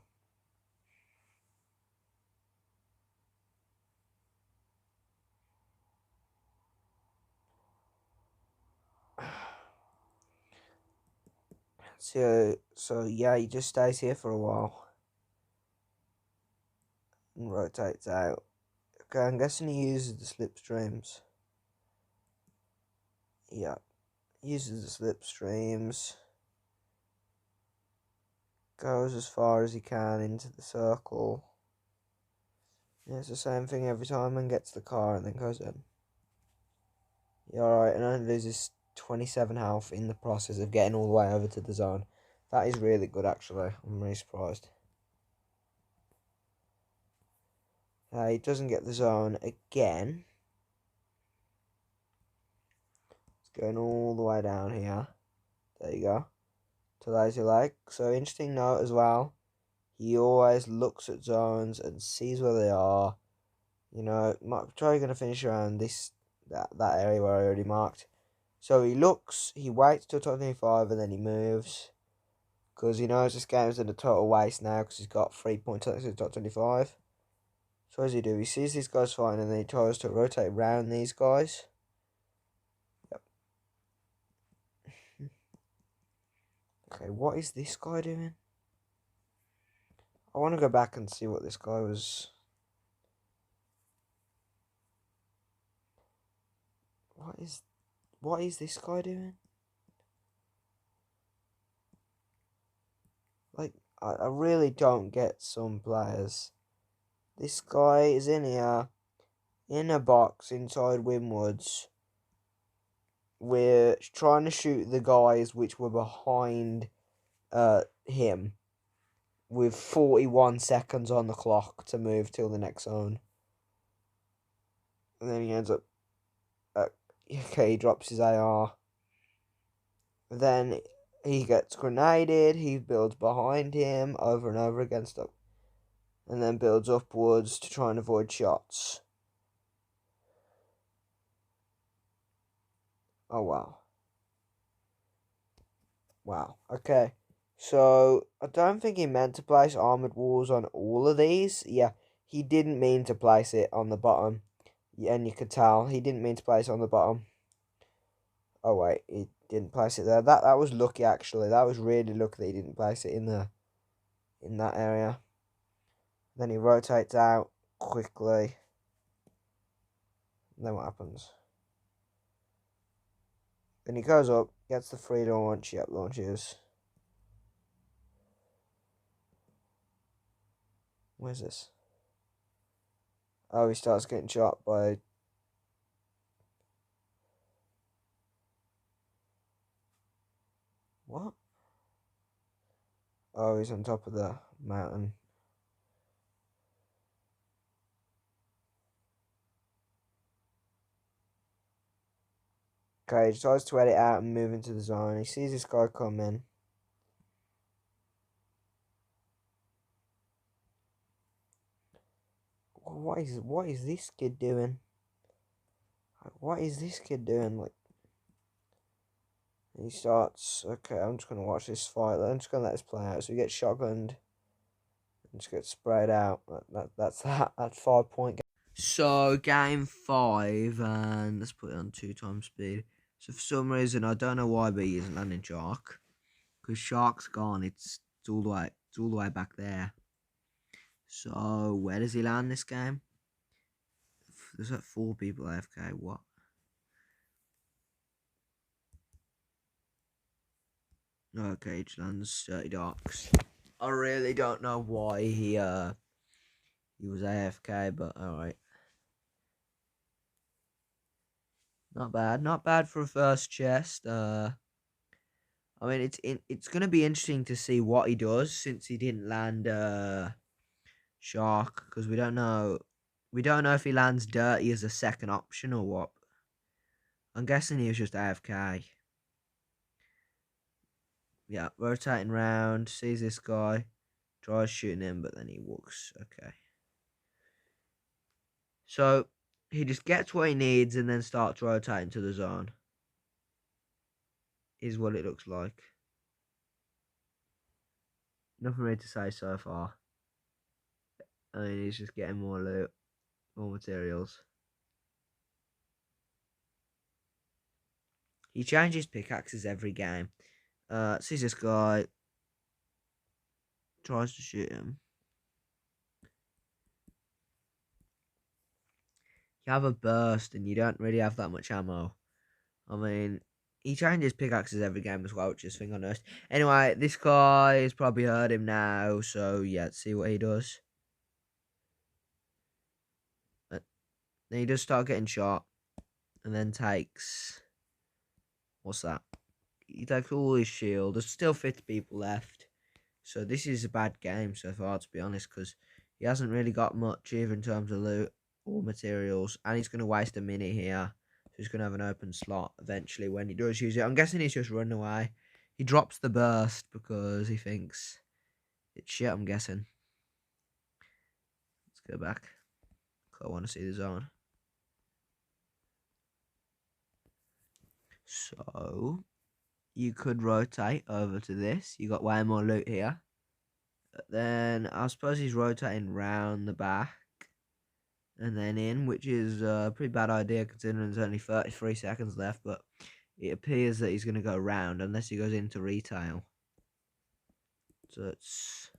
So yeah, he just stays here for a while. And rotates out. Okay, I'm guessing he uses the slipstreams. Yeah, uses the slipstreams. Goes as far as he can into the circle. Yeah, it's the same thing every time and gets the car and then goes in. Yeah, alright, and only loses 27 health in the process of getting all the way over to the zone. That is really good, actually. I'm really surprised. He doesn't get the zone again. It's going all the way down here. There you go. To Lazy Lake. So, interesting note as well. He always looks at zones and sees where they are. You know, probably going to finish around that area where I already marked. So he looks, he waits till top 25 and then he moves. Because he knows this game's in a total waste now because he's got 3 points to the top 25. So what does he do? He sees these guys fine and then he tries to rotate around these guys. Yep. Okay, what is this guy doing? I want to go back and see what this guy was. What is this guy doing? Like, I really don't get some players. This guy is in here, in a box inside Winwoods. We're trying to shoot the guys which were behind him with 41 seconds on the clock to move till the next zone. And then he ends up... okay, he drops his AR. Then he gets grenaded, he builds behind him over and over against him. And then builds upwards to try and avoid shots. Oh, wow. Wow, okay. So, I don't think he meant to place armoured walls on all of these. Yeah, he didn't mean to place it on the bottom. Yeah, and you could tell he didn't mean to place it on the bottom. Oh, wait, he didn't place it there. That was lucky, actually. That was really lucky that he didn't place it in that area. Then he rotates out quickly. And then what happens? Then he goes up, gets the free launch. Yep, launches. Where's this? Oh, he starts getting shot by... what? Oh, he's on top of the mountain. Okay, he decides to edit out and move into the zone. He sees this guy coming. What is this kid doing? What is this kid doing? Like, he starts. Okay, I'm just gonna watch this fight. I'm just gonna let this play out. So he gets shotgunned and just gets sprayed out. That's that. That's 5 point. So game 5, and let's put it on 2 times speed. So for some reason I don't know why, but he isn't landing Shark because Shark's gone. It's all the way. It's all the way back there. So where does he land this game? There's like 4 people AFK. What? Okay, he lands 30 Darks. I really don't know why he was AFK, but alright. Not bad for a first chest. I mean, it's gonna be interesting to see what he does since he didn't land shark, because we don't know if he lands dirty as a second option or what. I'm guessing he was just AFK. Yeah, rotating round, sees this guy, tries shooting him, but then he walks. Okay. So he just gets what he needs and then starts rotating to the zone. Is what it looks like. Nothing really to say so far. I mean, he's just getting more loot, more materials. He changes pickaxes every game. Sees this guy, tries to shoot him. You have a burst and you don't really have that much ammo. I mean, he changes pickaxes every game as well, which is a thing I noticed. Anyway, this guy has probably heard him now, so yeah, let's see what he does. Then he does start getting shot, and then takes... What's that? He takes all his shield. There's still 50 people left. So this is a bad game so far, to be honest, because he hasn't really got much either in terms of loot or materials, and he's going to waste a minute here. So he's going to have an open slot eventually when he does use it. I'm guessing he's just run away. He drops the burst because he thinks it's shit, I'm guessing. Let's go back. I want to see the zone. So you could rotate over to this. You got way more loot here. But then I suppose he's rotating round the back and then in, which is a pretty bad idea considering there's only 33 seconds left, but it appears that he's going to go round unless he goes into retail. So it's...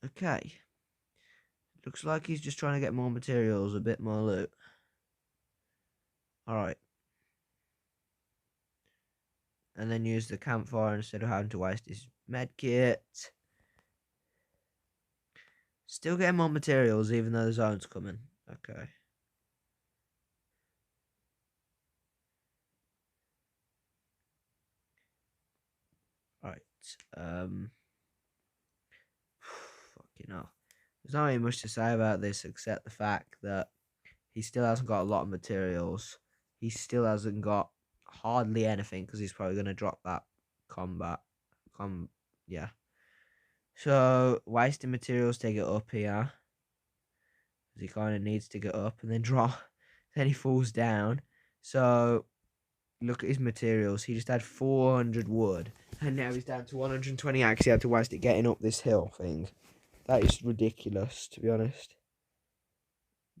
Okay. Looks like he's just trying to get more materials, a bit more loot. Alright. And then use the campfire instead of having to waste his medkit. Still getting more materials even though the zone's coming. Okay. Right. Fucking hell. There's not really much to say about this except the fact that he still hasn't got a lot of materials. He still hasn't got hardly anything because he's probably going to drop that combat. Yeah. So, wasting materials to get up here. Because he kind of needs to get up and then drop. Then he falls down. So, look at his materials. He just had 400 wood. And now he's down to 120 because he had to waste it getting up this hill thing. That is ridiculous, to be honest.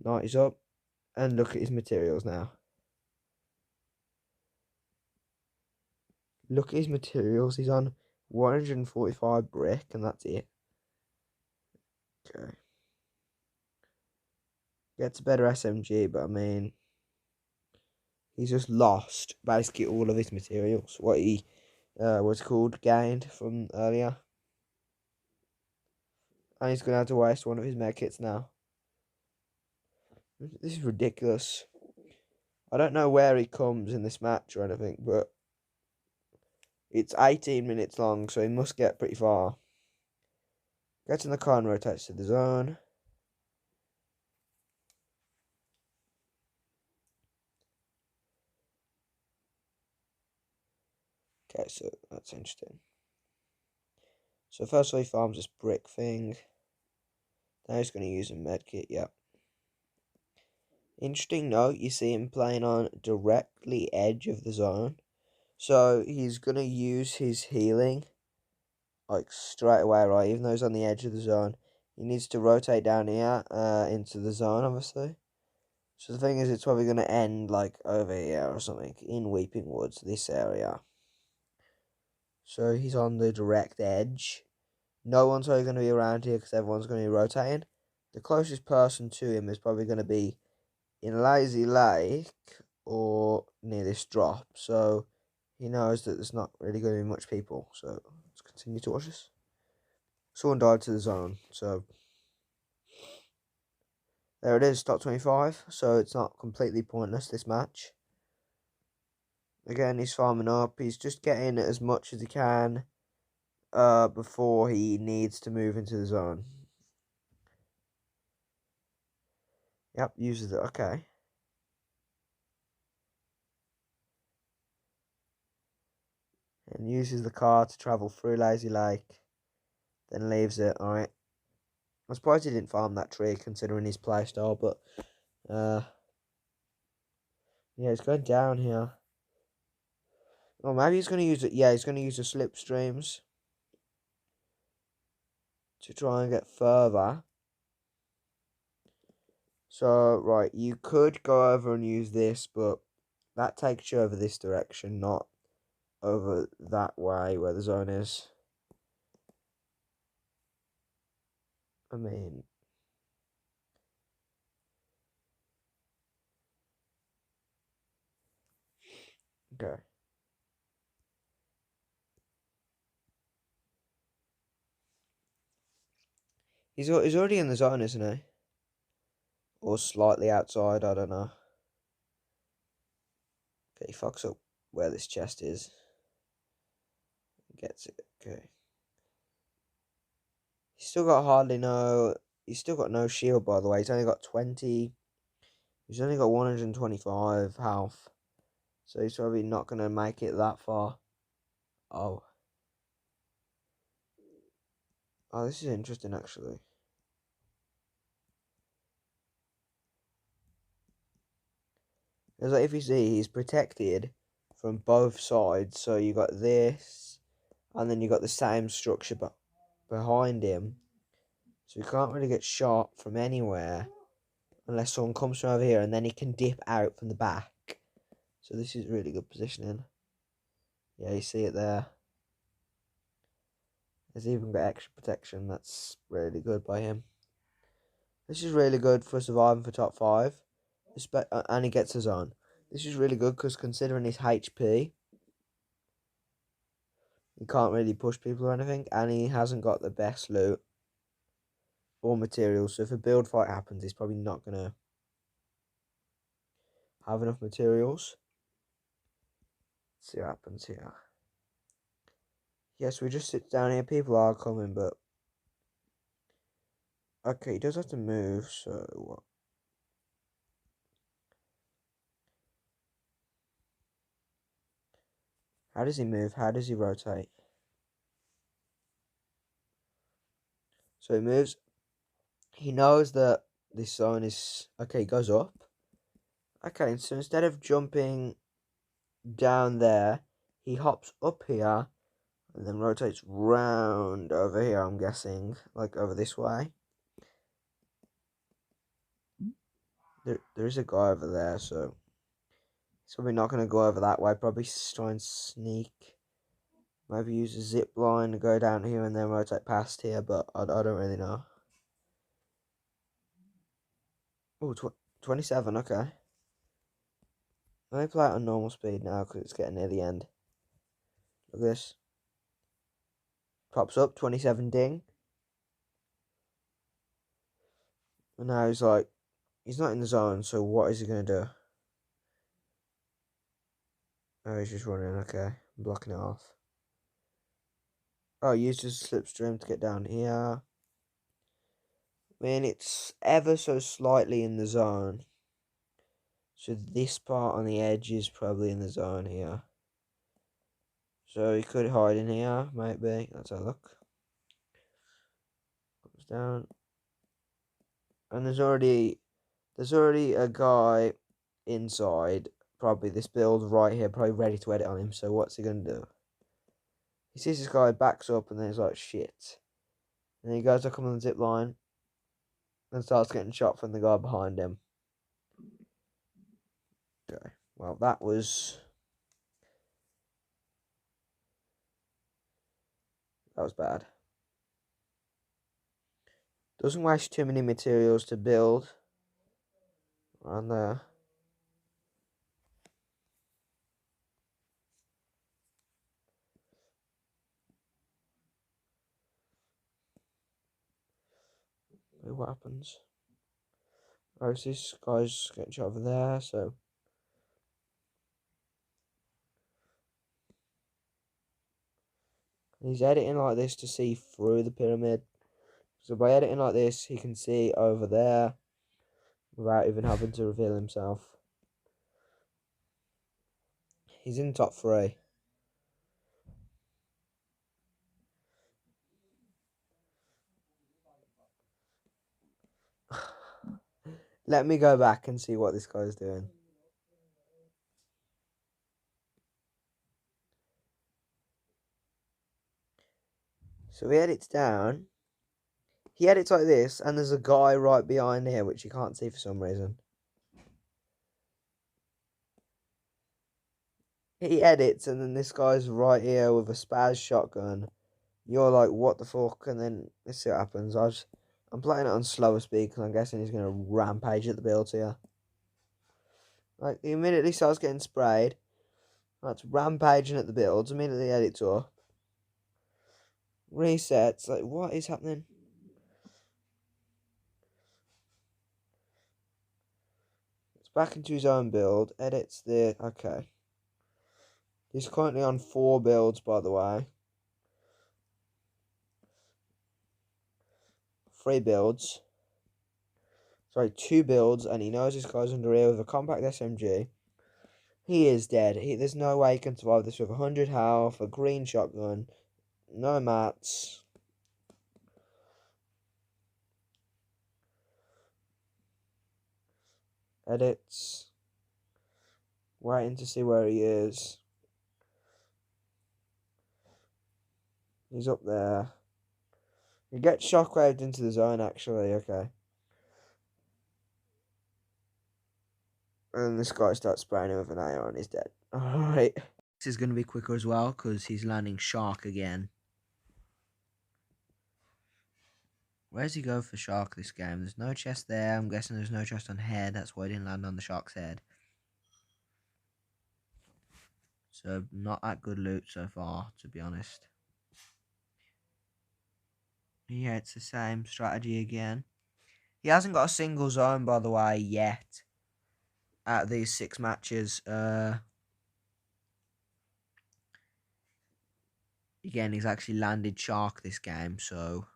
Night is up. And look at his materials now. Look at his materials. He's on 145 brick, and that's it. Okay. Gets a better SMG, but I mean, he's just lost basically all of his materials. What he was called gained from earlier, and he's gonna have to waste one of his medkits now. This is ridiculous. I don't know where he comes in this match or anything, but it's 18 minutes long, so he must get pretty far. Gets in the car and rotates to the zone. Okay, so that's interesting. So firstly, he farms this brick thing. Now he's going to use a medkit, yep. Interesting note, you see him playing on directly edge of the zone. So he's going to use his healing, like straight away, right? Even though he's on the edge of the zone. He needs to rotate down here into the zone, obviously. So the thing is, it's probably going to end like over here or something in Weeping Woods, this area. So he's on the direct edge. No one's really going to be around here because everyone's going to be rotating. The closest person to him is probably going to be in Lazy Lake or near this drop. So he knows that there's not really going to be much people. So let's continue to watch this. Someone died to the zone. So There it is, top 25. So it's not completely pointless, this match. Again, he's farming up. He's just getting as much as he can before he needs to move into the zone. Yep, uses it. Okay. And uses the car to travel through Lazy Lake. Then leaves it. Alright. I'm surprised he didn't farm that tree considering his playstyle, but yeah, he's going down here. Oh, maybe he's going to use it. Yeah, he's going to use the slipstreams to try and get further. So, right, you could go over and use this, but that takes you over this direction, not over that way where the zone is. I mean, okay. He's already in the zone, isn't he? Or slightly outside, I don't know. Okay, he fucks up where this chest is. Gets it, okay. He's still got hardly no... He's still got no shield, by the way. He's only got 20... He's only got 125 health. So he's probably not going to make it that far. Oh. Oh, this is interesting, actually. Because like, if you see, he's protected from both sides. So you got this, and then you got the same structure behind him. So he can't really get shot from anywhere unless someone comes from over here, and then he can dip out from the back. So this is really good positioning. Yeah, you see it there. There's even got extra protection. That's really good by him. This is really good for surviving for top 5. And he gets his own. This is really good because considering his HP, he can't really push people or anything. And he hasn't got the best loot or materials. So if a build fight happens, he's probably not going to have enough materials. Let's see what happens here. Yes, we just sit down here. People are coming, but... Okay, he does have to move, so what? How does he move? How does he rotate? So he moves. He knows that this zone is... Okay, he goes up. Okay, so instead of jumping down there, he hops up here and then rotates round over here, I'm guessing. Like over this way. There is a guy over there, so... He's probably not going to go over that way. Probably try and sneak. Maybe use a zip line to go down here and then rotate past here, but I don't really know. Oh, 27, okay. Let me play it on normal speed now because it's getting near the end. Look at this. Pops up, 27 ding. And now he's like, he's not in the zone, so what is he going to do? Oh, he's just running, okay. I'm blocking it off. Oh, he used his slipstream to get down here. I mean, it's ever so slightly in the zone. So this part on the edge is probably in the zone here. So he could hide in here, maybe. Let's have a look. Comes down. And there's already a guy inside. Probably this build right here, probably ready to edit on him. So what's he gonna do? He sees this guy, backs up, and then he's like, shit. And then he goes up on the zip line and starts getting shot from the guy behind him. Okay, well, that was bad. Doesn't waste too many materials to build around there. What happens? Oh, so this guy's getting shot over there, so. He's editing like this to see through the pyramid. So by editing like this, he can see over there without even having to reveal himself. He's in top 3. Let me go back and see what this guy's doing. So he edits down. He edits like this, and there's a guy right behind here, which you can't see for some reason. He edits, and then this guy's right here with a spaz shotgun. You're like, what the fuck? And then let's see what happens. I'm playing it on slower speed because I'm guessing he's gonna rampage at the build here. Like he immediately starts getting sprayed. That's rampaging at the builds. Immediately edits up. Resets. Like what is happening? It's back into his own build. Edits the okay. He's currently on 4 builds, by the way. 3 builds. Sorry, 2 builds, and he knows this guy's under here with a compact SMG. He is dead. There's no way he can survive this with 100 health, a green shotgun, no mats. Edits. Waiting to see where he is. He's up there. He gets shockwaved into the zone, actually. Okay. And this guy starts spraying him with an AR and he's dead. Alright. This is going to be quicker as well because he's landing shark again. Where's he go for shark this game? There's no chest there. I'm guessing there's no chest on head. That's why he didn't land on the shark's head. So, not that good loot so far, to be honest. Yeah, it's the same strategy again. He hasn't got a single zone, by the way, yet. Out of these 6 matches. Again, he's actually landed shark this game, so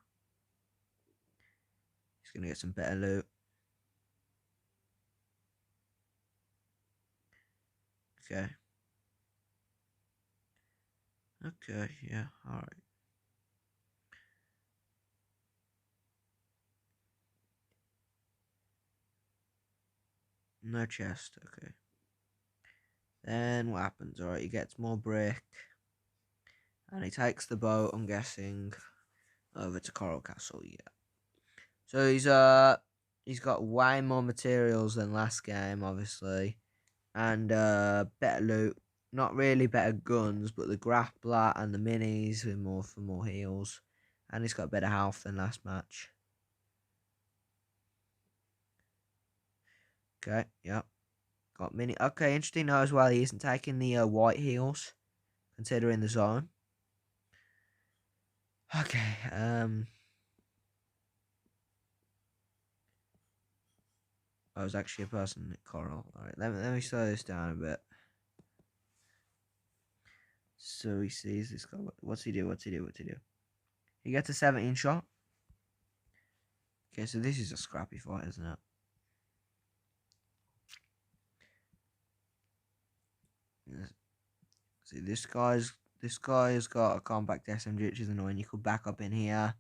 he's going to get some better loot. Okay. Okay, yeah, alright. No chest, okay. Then what happens? Alright, he gets more brick. And he takes the boat, I'm guessing, over to Coral Castle, yeah. So he's got way more materials than last game, obviously. And better loot. Not really better guns, but the grappler and the minis with more for more heals. And he's got better health than last match. Okay, yep. Got mini. Okay, interesting to know as well. He isn't taking the white heals, considering the zone. Okay, I was actually a person at Coral. Alright, let me slow this down a bit. So he sees this guy. What's he do? What's he do? What's he do? He gets a 17 shot. Okay, so this is a scrappy fight, isn't it? See, this guy's got a compact SMG, which is annoying. You could back up in here,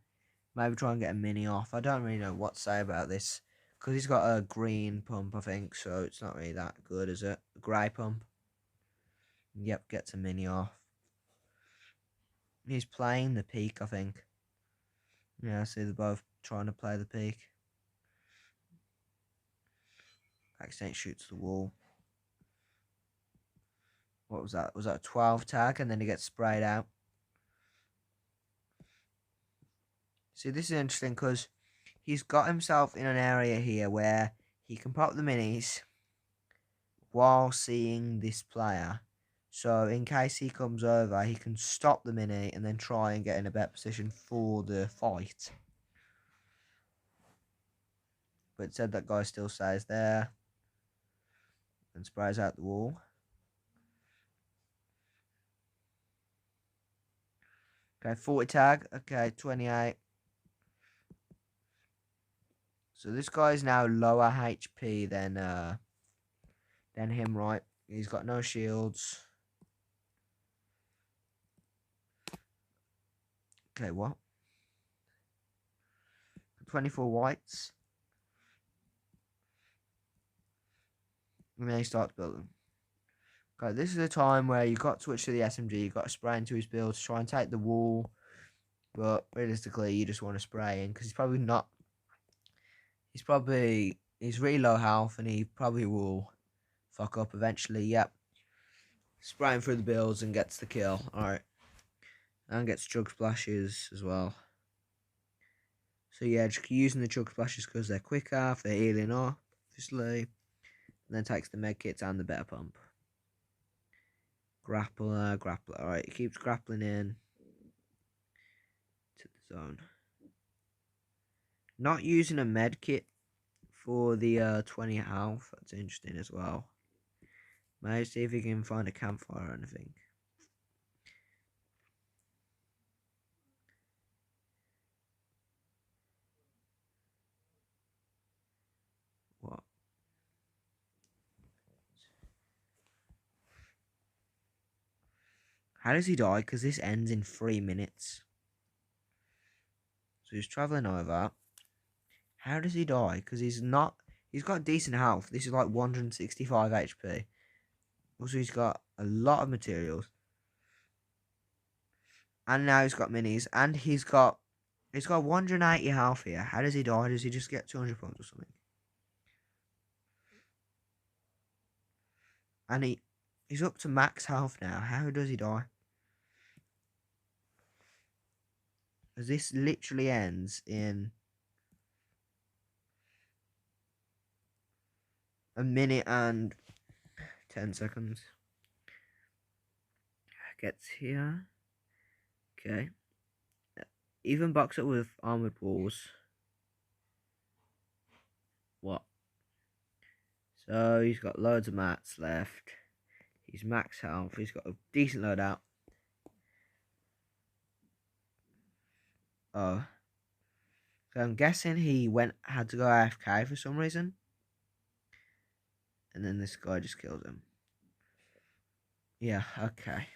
maybe try and get a mini off. I don't really know what to say about this because he's got a green pump, I think, so it's not really that good, is it? A grey pump. Yep, gets a mini off. He's playing the peak, I think. Yeah, I see they're both trying to play the peak. Accident shoots the wall. What was that? Was that a 12 tag? And then he gets sprayed out. See, this is interesting because he's got himself in an area here where he can pop the minis while seeing this player. So in case he comes over, he can stop the mini and then try and get in a better position for the fight. but instead that guy still stays there and sprays out the wall. Okay, 40 tag. Okay, 28. So this guy is now lower HP than him, right? He's got no shields. Okay, what? 24 whites. And then he starts building. Okay, this is a time where you got to switch to the SMG. You got to spray into his build to try and take the wall. But realistically, you just want to spray in because he's probably not. He's really low health and he probably will fuck up eventually. Yep. Spraying through the builds and gets the kill. Alright. And gets chug splashes as well. So yeah, just using the chug splashes because they're quicker, they're healing up, obviously. And then takes the med kits and the better pump. Grappler. Alright, he keeps grappling in to the zone. Not using a med kit for the 20 health. That's interesting as well. Maybe see if we can find a campfire or anything. What? How does he die? Because this ends in 3 minutes. So he's travelling over. How does he die? Because he's got decent health. This is like 165 HP. Also, he's got a lot of materials. And now he's got minis. And he's got 180 health here. How does he die? Does he just get 200 points or something? And he's up to max health now. How does he die? Because this literally ends in a minute and 10 seconds. Gets here. Okay. Even box it with armored walls. What? So he's got loads of mats left. He's max health. He's got a decent loadout. Oh. So I'm guessing he had to go AFK for some reason. And then this guy just kills him. Yeah, okay.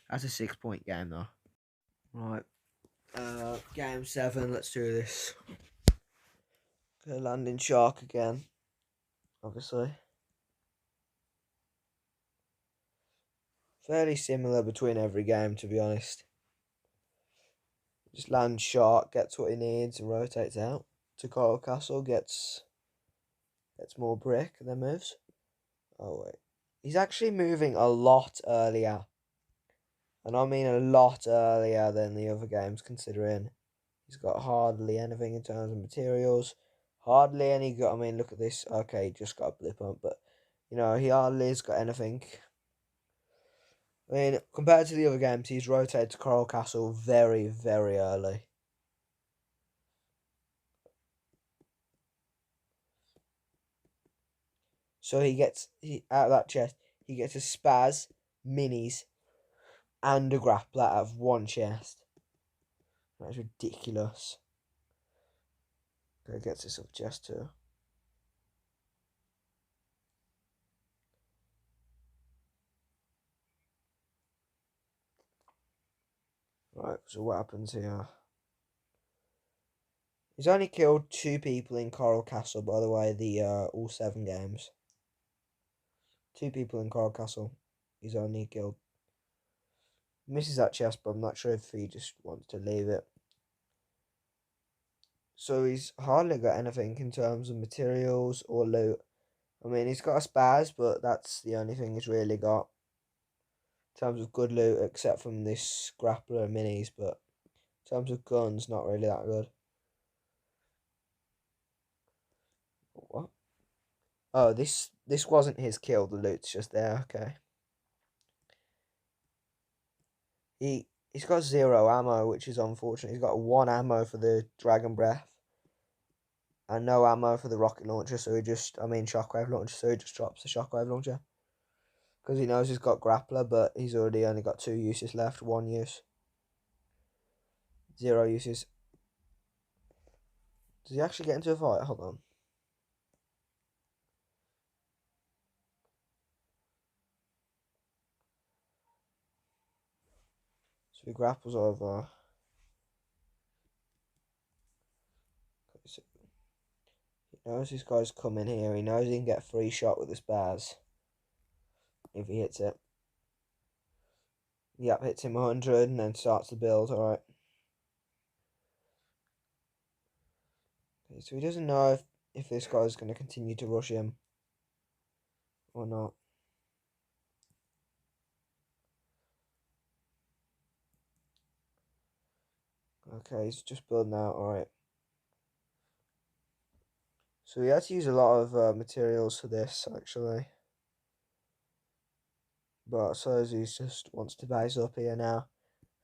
That's a 6-point game though. Right. Game 7, let's do this. Go landing shark again. Obviously. Fairly similar between every game, to be honest. Just land shark, gets what he needs and rotates out. To Coral Castle, gets more brick and then moves. Oh wait. He's actually moving a lot earlier. And I mean a lot earlier than the other games, considering he's got hardly anything in terms of materials. Hardly any I mean, look at this. Okay, just got a blip on, but you know, he hardly has got anything. I mean, compared to the other games, he's rotated to Coral Castle very, very early. So out of that chest, he gets a spaz, minis, and a grappler out of one chest. That's ridiculous. Okay, gets this other chest too. Right, so what happens here? He's only killed 2 people in Coral Castle, by the way, all 7 games. 2 people in Coral Castle. He's only killed. Misses that chest, but I'm not sure if he just wants to leave it. So he's hardly got anything in terms of materials or loot. I mean, he's got a spaz, but that's the only thing he's really got in terms of good loot, except from this grappler and minis. But in terms of guns, not really that good. What? Oh, this wasn't his kill. The loot's just there. Okay. He's got 0 ammo, which is unfortunate. He's got 1 ammo for the dragon breath. and no ammo for the rocket launcher, so shockwave launcher, so he just drops the shockwave launcher. Because he knows he's got grappler, but he's already only got 2 uses left, 1 use. 0 uses. Does he actually get into a fight? Hold on. So he grapples over. So he knows this guy's coming here. He knows he can get a free shot with the spaz if he hits it. Yep, hits him 100 and then starts the build. Alright. Okay, so he doesn't know if this guy's going to continue to rush him or not. Okay, he's just building out. Alright. So he had to use a lot of materials for this, actually. But I suppose he just wants to base up here now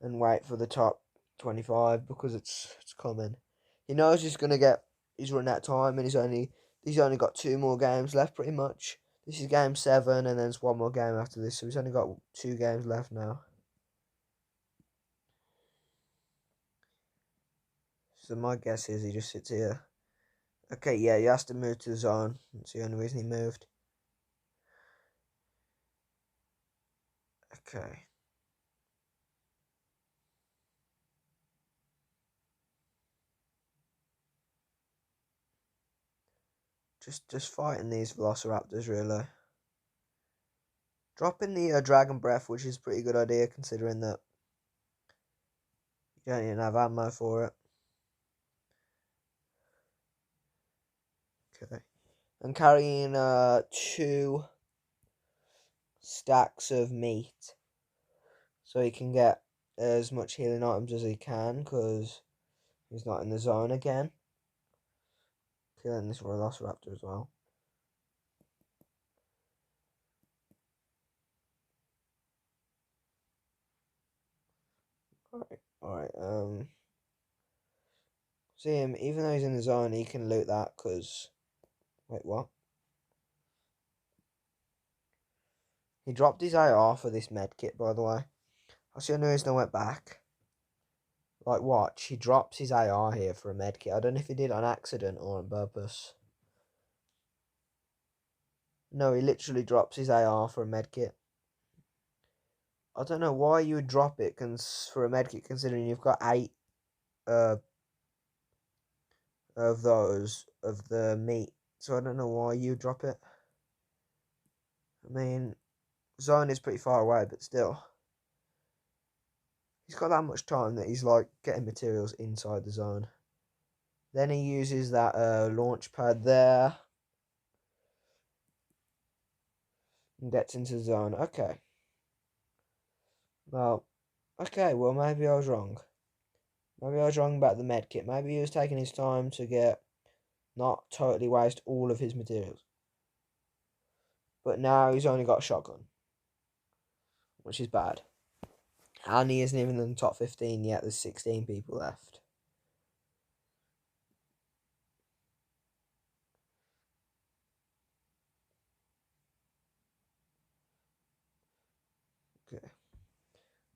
and wait for the top 25 because it's coming. He knows he's running out of time, and he's only got 2 more games left pretty much. This is game 7 and then there's 1 more game after this, so he's only got 2 games left now. So my guess is he just sits here. Okay, yeah, he has to move to the zone. That's the only reason he moved. Okay. Just fighting these velociraptors, really. Dropping the dragon breath, which is a pretty good idea considering that you don't even have ammo for it. Okay. And carrying 2 stacks of meat so he can get as much healing items as he can because he's not in the zone again. Killing this velociraptor as well. Alright, see him, even though he's in the zone, he can loot that because, wait, what? He dropped his AR for this medkit, by the way. That's the only reason I went back. Like, watch, he drops his AR here for a medkit. I don't know if he did it on accident or on purpose. No, he literally drops his AR for a medkit. I don't know why you would drop it for a medkit considering you've got 8 of those, of the meat. So I don't know why you drop it. I mean, zone is pretty far away, but still. He's got that much time that he's like getting materials inside the zone. Then he uses that launch pad there. And gets into the zone. Okay. Well, maybe I was wrong. Maybe I was wrong about the medkit. Maybe he was taking his time to not totally waste all of his materials. But now he's only got a shotgun, which is bad. And he isn't even in the top 15 yet. There's 16 people left. Okay.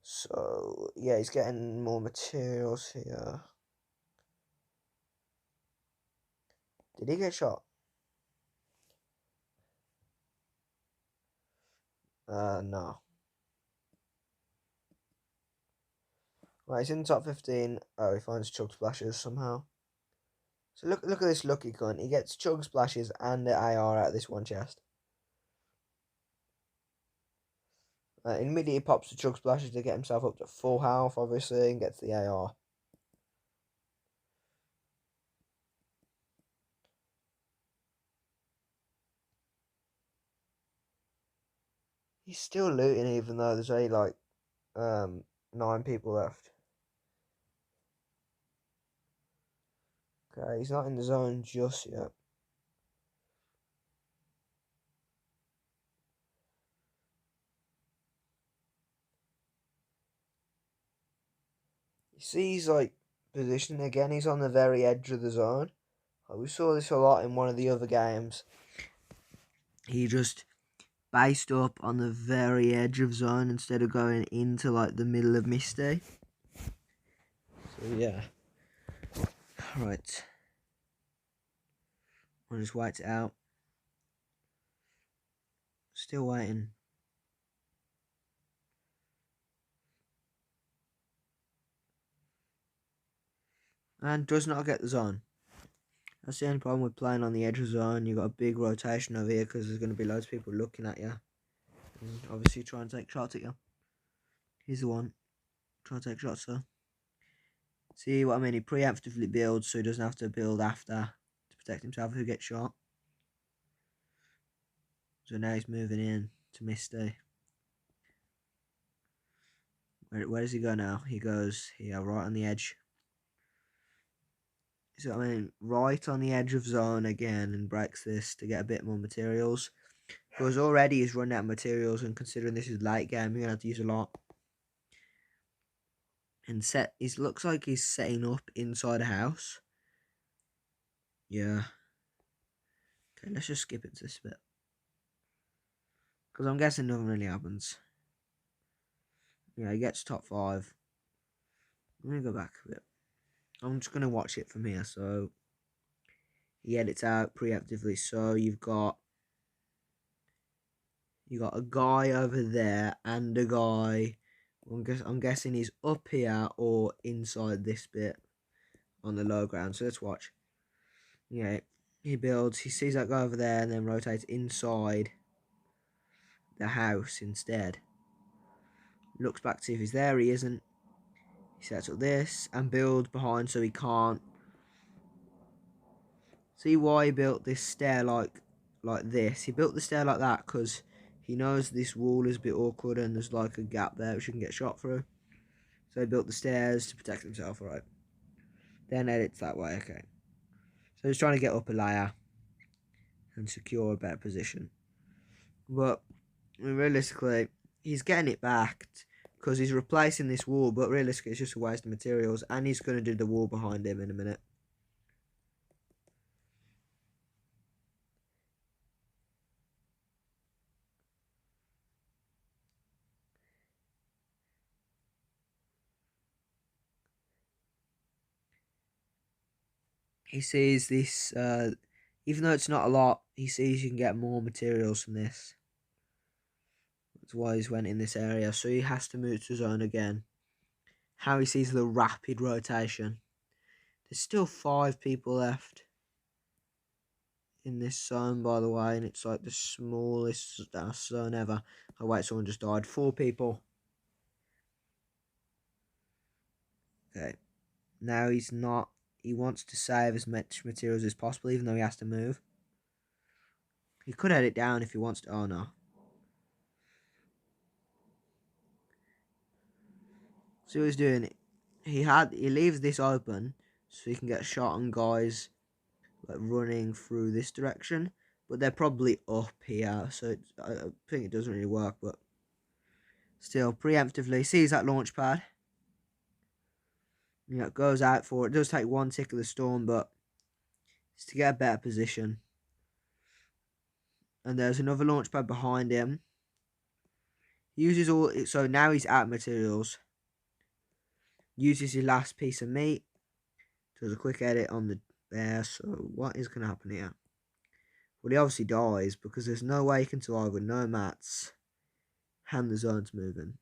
So, yeah, he's getting more materials here. Did he get shot? No. Right, he's in the top 15. Oh, he finds chug splashes somehow. So look at this lucky cunt. He gets chug splashes and the AR out of this one chest. In mid, he pops the chug splashes to get himself up to full health, obviously, and gets the AR. He's still looting even though there's only like 9 people left. Okay, he's not in the zone just yet. You see he's like positioning again, he's on the very edge of the zone. We saw this a lot in one of the other games. He just based up on the very edge of zone instead of going into like the middle of Misty. So yeah. Right. I'll just wait it out. Still waiting. And does not get the zone. That's the only problem with playing on the edge of zone. You've got a big rotation over here because there's going to be loads of people looking at you. And obviously try and take shots at you. He's the one. Try and take shots though. See what I mean? He preemptively builds so he doesn't have to build after to protect himself if he gets shot. So now he's moving in to Misty. Where does he go now? He goes here, right on the edge. So I mean, right on the edge of zone again, and breaks this to get a bit more materials. Because already he's run out of materials, and considering this is late game, you're gonna have to use a lot. And it looks like he's setting up inside a house. Yeah. Okay, let's just skip it to this bit. Because I'm guessing nothing really happens. Yeah, he gets top 5. I'm gonna go back a bit. I'm just gonna watch it from here. So he edits out preemptively. So you've got a guy over there and a guy. I'm guessing he's up here or inside this bit on the low ground. So let's watch. Yeah, he builds. He sees that guy over there and then rotates inside the house instead. Looks back to see if he's there. He isn't. He sets up this and builds behind so he can't. See why he built this stair like this. He built the stair like that because he knows this wall is a bit awkward and there's like a gap there which you can get shot through. So he built the stairs to protect himself, right? Then edits that way, okay. So he's trying to get up a layer and secure a better position. But realistically, he's getting it back because he's replacing this wall, but realistically it's just a waste of materials and he's going to do the wall behind him in a minute. He sees this, even though it's not a lot, he sees you can get more materials from this. That's why he's went in this area, so he has to move to zone again. How he sees the rapid rotation. There's still 5 people left in this zone, by the way, and it's like the smallest zone ever. Oh wait, someone just died. 4 people. Okay. Now he's not. He wants to save as much materials as possible, even though he has to move. He could edit down if he wants to. Oh no. See what he's doing? He leaves this open so he can get shot on guys like running through this direction, but they're probably up here, so I think it doesn't really work. But still, preemptively sees that launch pad. Yeah, goes out for it. It does take 1 tick of the storm, but it's to get a better position. And there's another launch pad behind him. Uses all, so now he's out of materials. Uses his last piece of meat. Does a quick edit on the bear. So what is going to happen here? Well, he obviously dies because there's no way he can survive with no mats. And the zone's moving.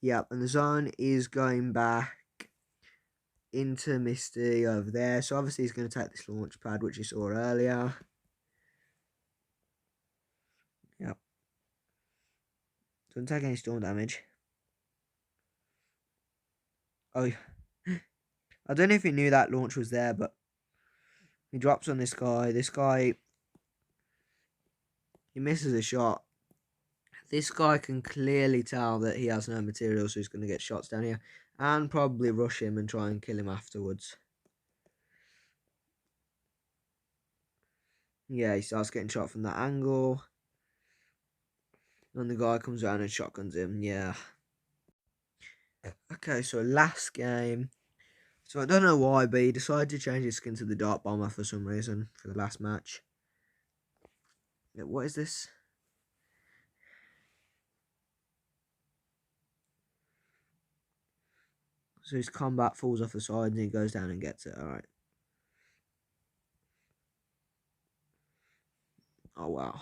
Yep, and the zone is going back into Misty over there. So obviously he's going to take this launch pad, which you saw earlier. Yep. Doesn't take any storm damage. Oh, I don't know if he knew that launch was there, but he drops on this guy. This guy, he misses a shot. This guy can clearly tell that he has no material, so he's going to get shots down here. And probably rush him and try and kill him afterwards. Yeah, he starts getting shot from that angle. And the guy comes around and shotguns him. Yeah. Okay, so last game. So I don't know why, but he decided to change his skin to the Dark Bomber for some reason for the last match. Yeah, what is this? So his combat falls off the side and he goes down and gets it. Alright. Oh wow.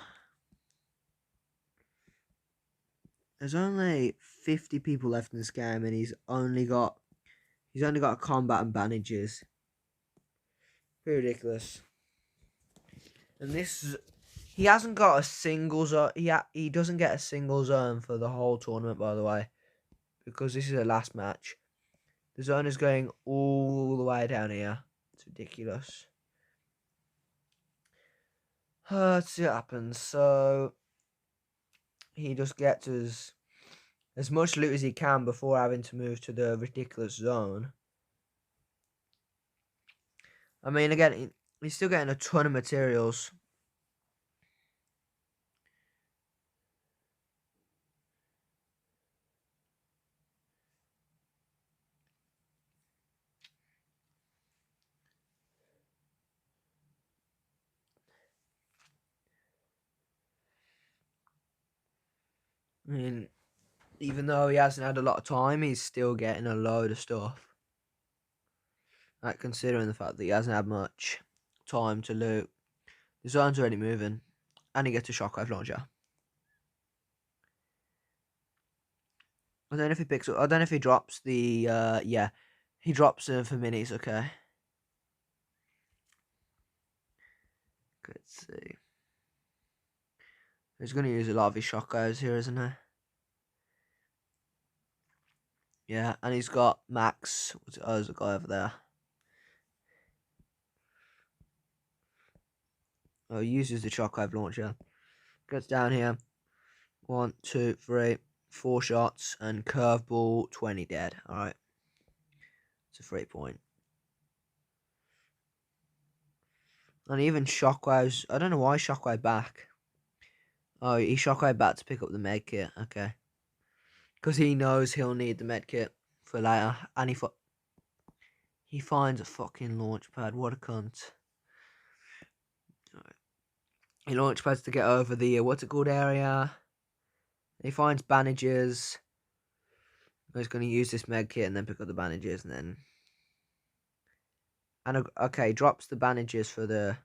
There's only 50 people left in this game and he's only got a combat and bandages. Pretty ridiculous. And he hasn't got a single zone. He doesn't get a single zone for the whole tournament, by the way, because this is the last match. The zone is going all the way down here. It's ridiculous. Let's see what happens. So he just gets as much loot as he can before having to move to the ridiculous zone. I mean, again, he's still getting a ton of materials. I mean, even though he hasn't had a lot of time, he's still getting a load of stuff. Like, considering the fact that he hasn't had much time to loot. The zone's already moving. And he gets a shockwave launcher. I don't know if he picks up. I don't know if he drops the. Yeah. He drops them for minis, okay. Let's see. He's going to use a lot of his shockwaves here, isn't he? Yeah, and he's got Max. Oh, there's a guy over there. Oh, he uses the shockwave launcher. Gets down here. 1, 2, 3, 4 shots. And curveball, 20 dead. Alright. It's a 3-point. And even shockwaves. I don't know why shockwave back. Oh, he shockwave back to pick up the med kit. Okay. Because he knows he'll need the med kit for later. And he finds a fucking launch pad. What a cunt. Right. He launch pads to get over the, what's it called, area. He finds bandages. He's going to use this med kit and then pick up the bandages and then... And okay, drops the bandages for the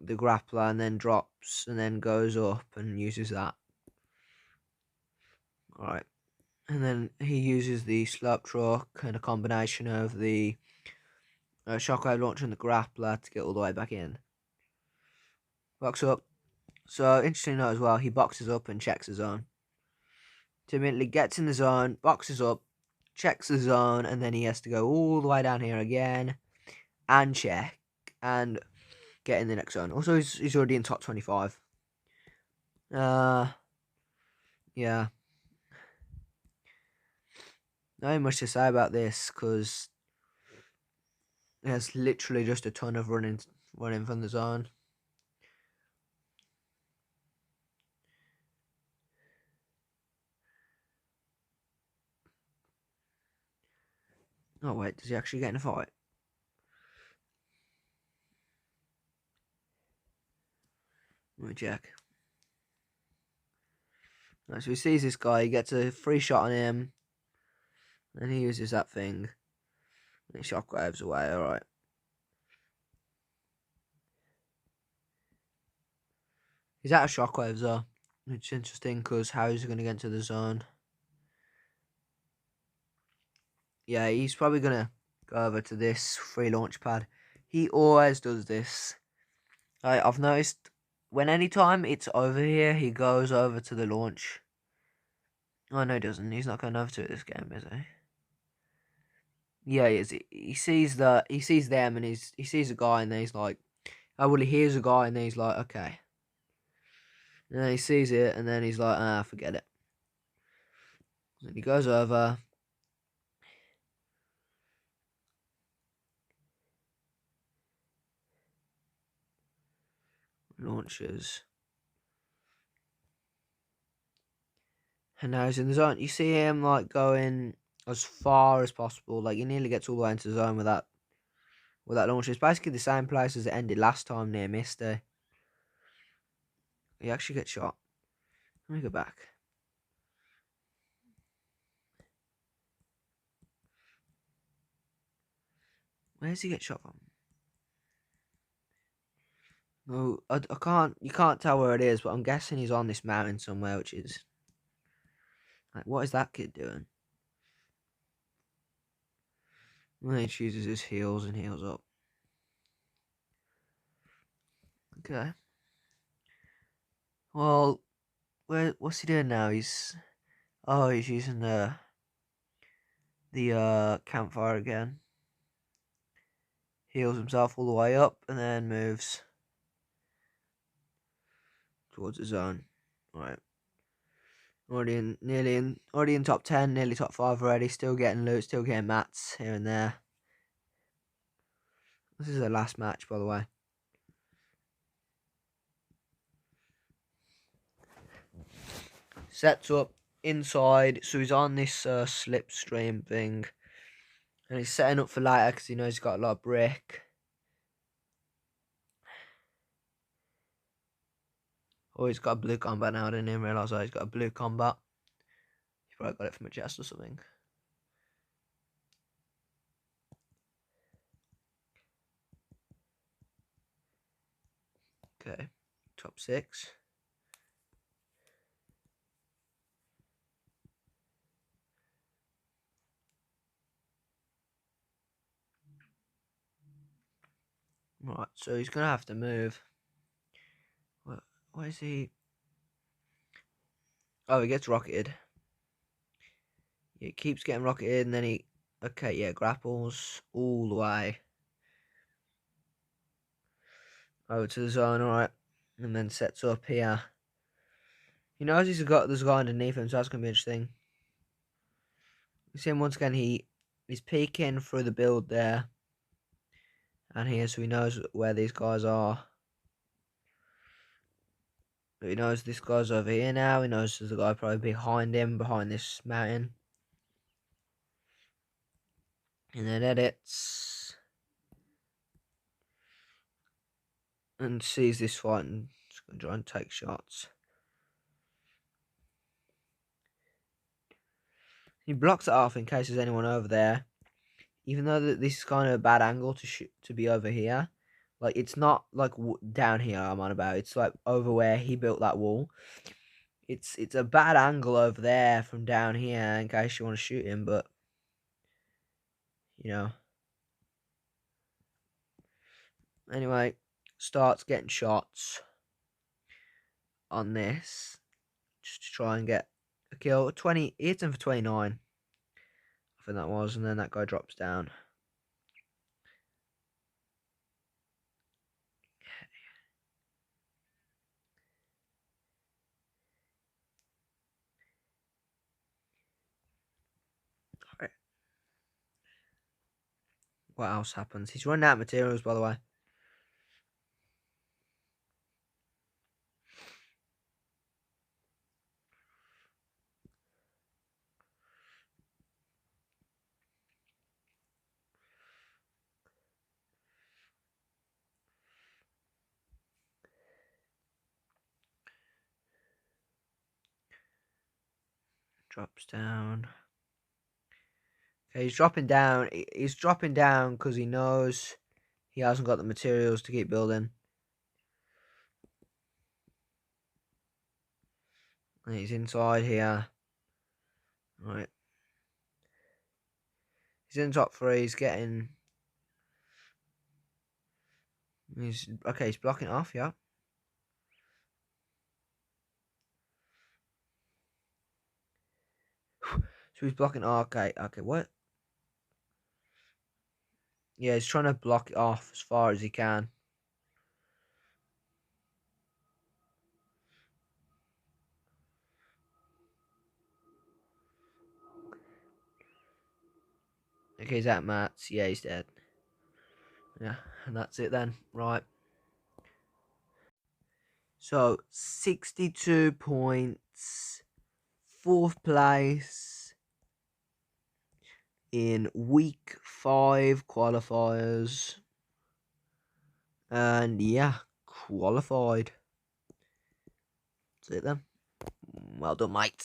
grappler and then drops and then goes up and uses that. Alright. And then he uses the slurp truck and a combination of the shockwave launcher and the grappler to get all the way back in. Box up. So, interesting note as well, he boxes up and checks the zone. Timidly gets in the zone, boxes up, checks the zone, and then he has to go all the way down here again and check and get in the next zone. Also, he's already in top 25. Yeah. Not much to say about this because there's literally just a ton of running from the zone. Oh wait, does he actually get in a fight? Let me check. Right, so he sees this guy, he gets a free shot on him, and he uses that thing. And he shockwaves away, alright. He's out of shockwaves though, which is interesting because how is he going to get into the zone? Yeah, he's probably going to go over to this free launch pad. He always does this. I've noticed when anytime it's over here, he goes over to the launch. Oh no, he doesn't. He's not going over to it this game, is he? Yeah, he is. He sees them, and he sees a guy, and then he's like, oh well, he hears a guy, and then he's like, okay. And then he sees it, and then he's like, forget it. And he goes over. Launches. And now he's in the zone. You see him like going as far as possible. Like, he nearly gets all the way into the zone with that launcher. It's basically the same place as it ended last time near Misty. He actually gets shot. Let me go back. Where does he get shot from? No, I can't. You can't tell where it is, but I'm guessing he's on this mountain somewhere, which is like, what is that kid doing? Well, he chooses his heals and heals up. Okay. Well, what's he doing now? He's using the campfire again. Heals himself all the way up and then moves towards the zone. Alright. Already in top 10, nearly top 5 already, still getting loot, still getting mats here and there. This is the last match, by the way. Sets up inside, so he's on this slipstream thing. And he's setting up for later because he knows he's got a lot of brick. Oh, he's got a blue combat now. I didn't even realise that he's got a blue combat. He's probably got it from a chest or something. Okay, top 6. Right, so he's going to have to move. Where is he? Oh, he gets rocketed. He keeps getting rocketed and then he... Okay, yeah, grapples all the way over to the zone, alright. And then sets up here. He knows there's a guy underneath him, so that's going to be interesting. You see him once again, he's peeking through the build there. And here, so he knows where these guys are. He knows this guy's over here now. He knows there's a guy probably behind him, behind this mountain. And then edits. And sees this fight and is going to try and take shots. He blocks it off in case there's anyone over there. Even though this is kind of a bad angle to be over here. Like, it's not like down here I'm on about. It's like over where he built that wall. It's a bad angle over there from down here in case you want to shoot him, but you know. Anyway, starts getting shots on this just to try and get a kill. 20, he hits him for 29. I think that was, and then that guy drops down. Alright. What else happens? He's running out of materials, by the way. Drops down. Okay, he's dropping down. He's dropping down because he knows he hasn't got the materials to keep building. And he's inside here. Right. He's in top 3. He's getting... Okay, he's blocking it off, yeah. So he's blocking... Oh, okay, what? Yeah, he's trying to block it off as far as he can. Okay, he's at Matt's. Yeah, he's dead. Yeah, and that's it then. Right. So, 62 points. 4th place. in week 5 qualifiers. And yeah, qualified. That's it then. Well done, mate.